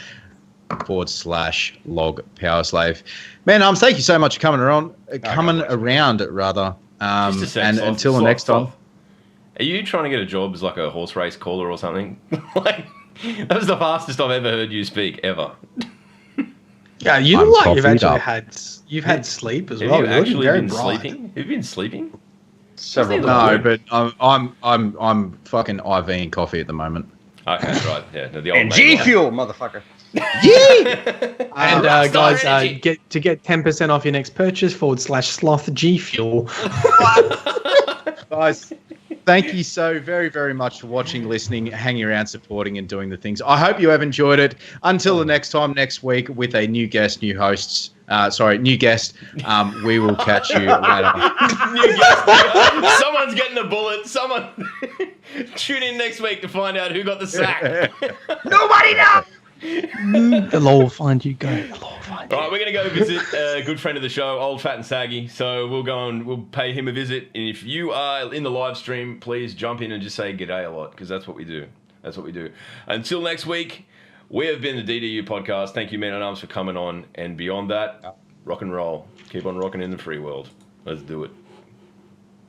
/Log Power Slave. Man, thank you so much for coming around. And until the next time. Are you trying to get a job as like a horse race caller or something? Like, that was the fastest I've ever heard you speak ever. Yeah, you look like you've had sleep as well. Have you actually been sleeping? Have you been sleeping? No, but I'm fucking IVing coffee at the moment. Okay, right. Yeah, no, the old and G Fuel, motherfucker. Yeah. And guys, get 10% off your next purchase /Sloth G Fuel. Guys, Thank you so very, very much for watching, listening, hanging around, supporting, and doing the things. I hope you have enjoyed it. Until the next time, next week, with a new guest, new hosts. New guest. We will catch you later. New guest. Someone's getting the bullet. Someone tune in next week to find out who got the sack. Nobody knows. The law will find you. Go. The law will find you. All right, we're going to go visit a good friend of the show, Old Fat and Saggy. So we'll go and we'll pay him a visit. And if you are in the live stream, please jump in and just say g'day a lot, because that's what we do. That's what we do. Until next week, we have been the DDU podcast. Thank you, Men at Arms, for coming on. And beyond that, rock and roll. Keep on rocking in the free world. Let's do it.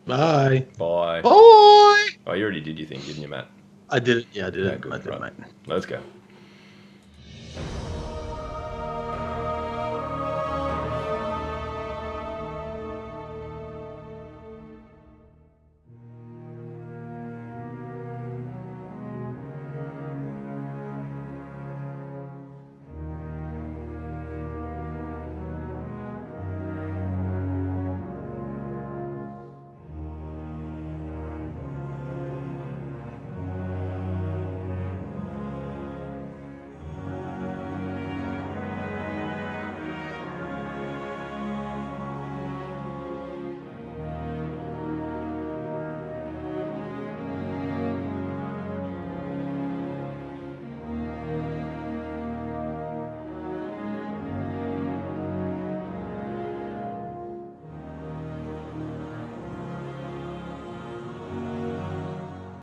Bye. Bye. Bye. Oh, you already did your thing, didn't you, Matt? I did it. Yeah, I did Yeah, it. good. I did, Right. mate. Let's go.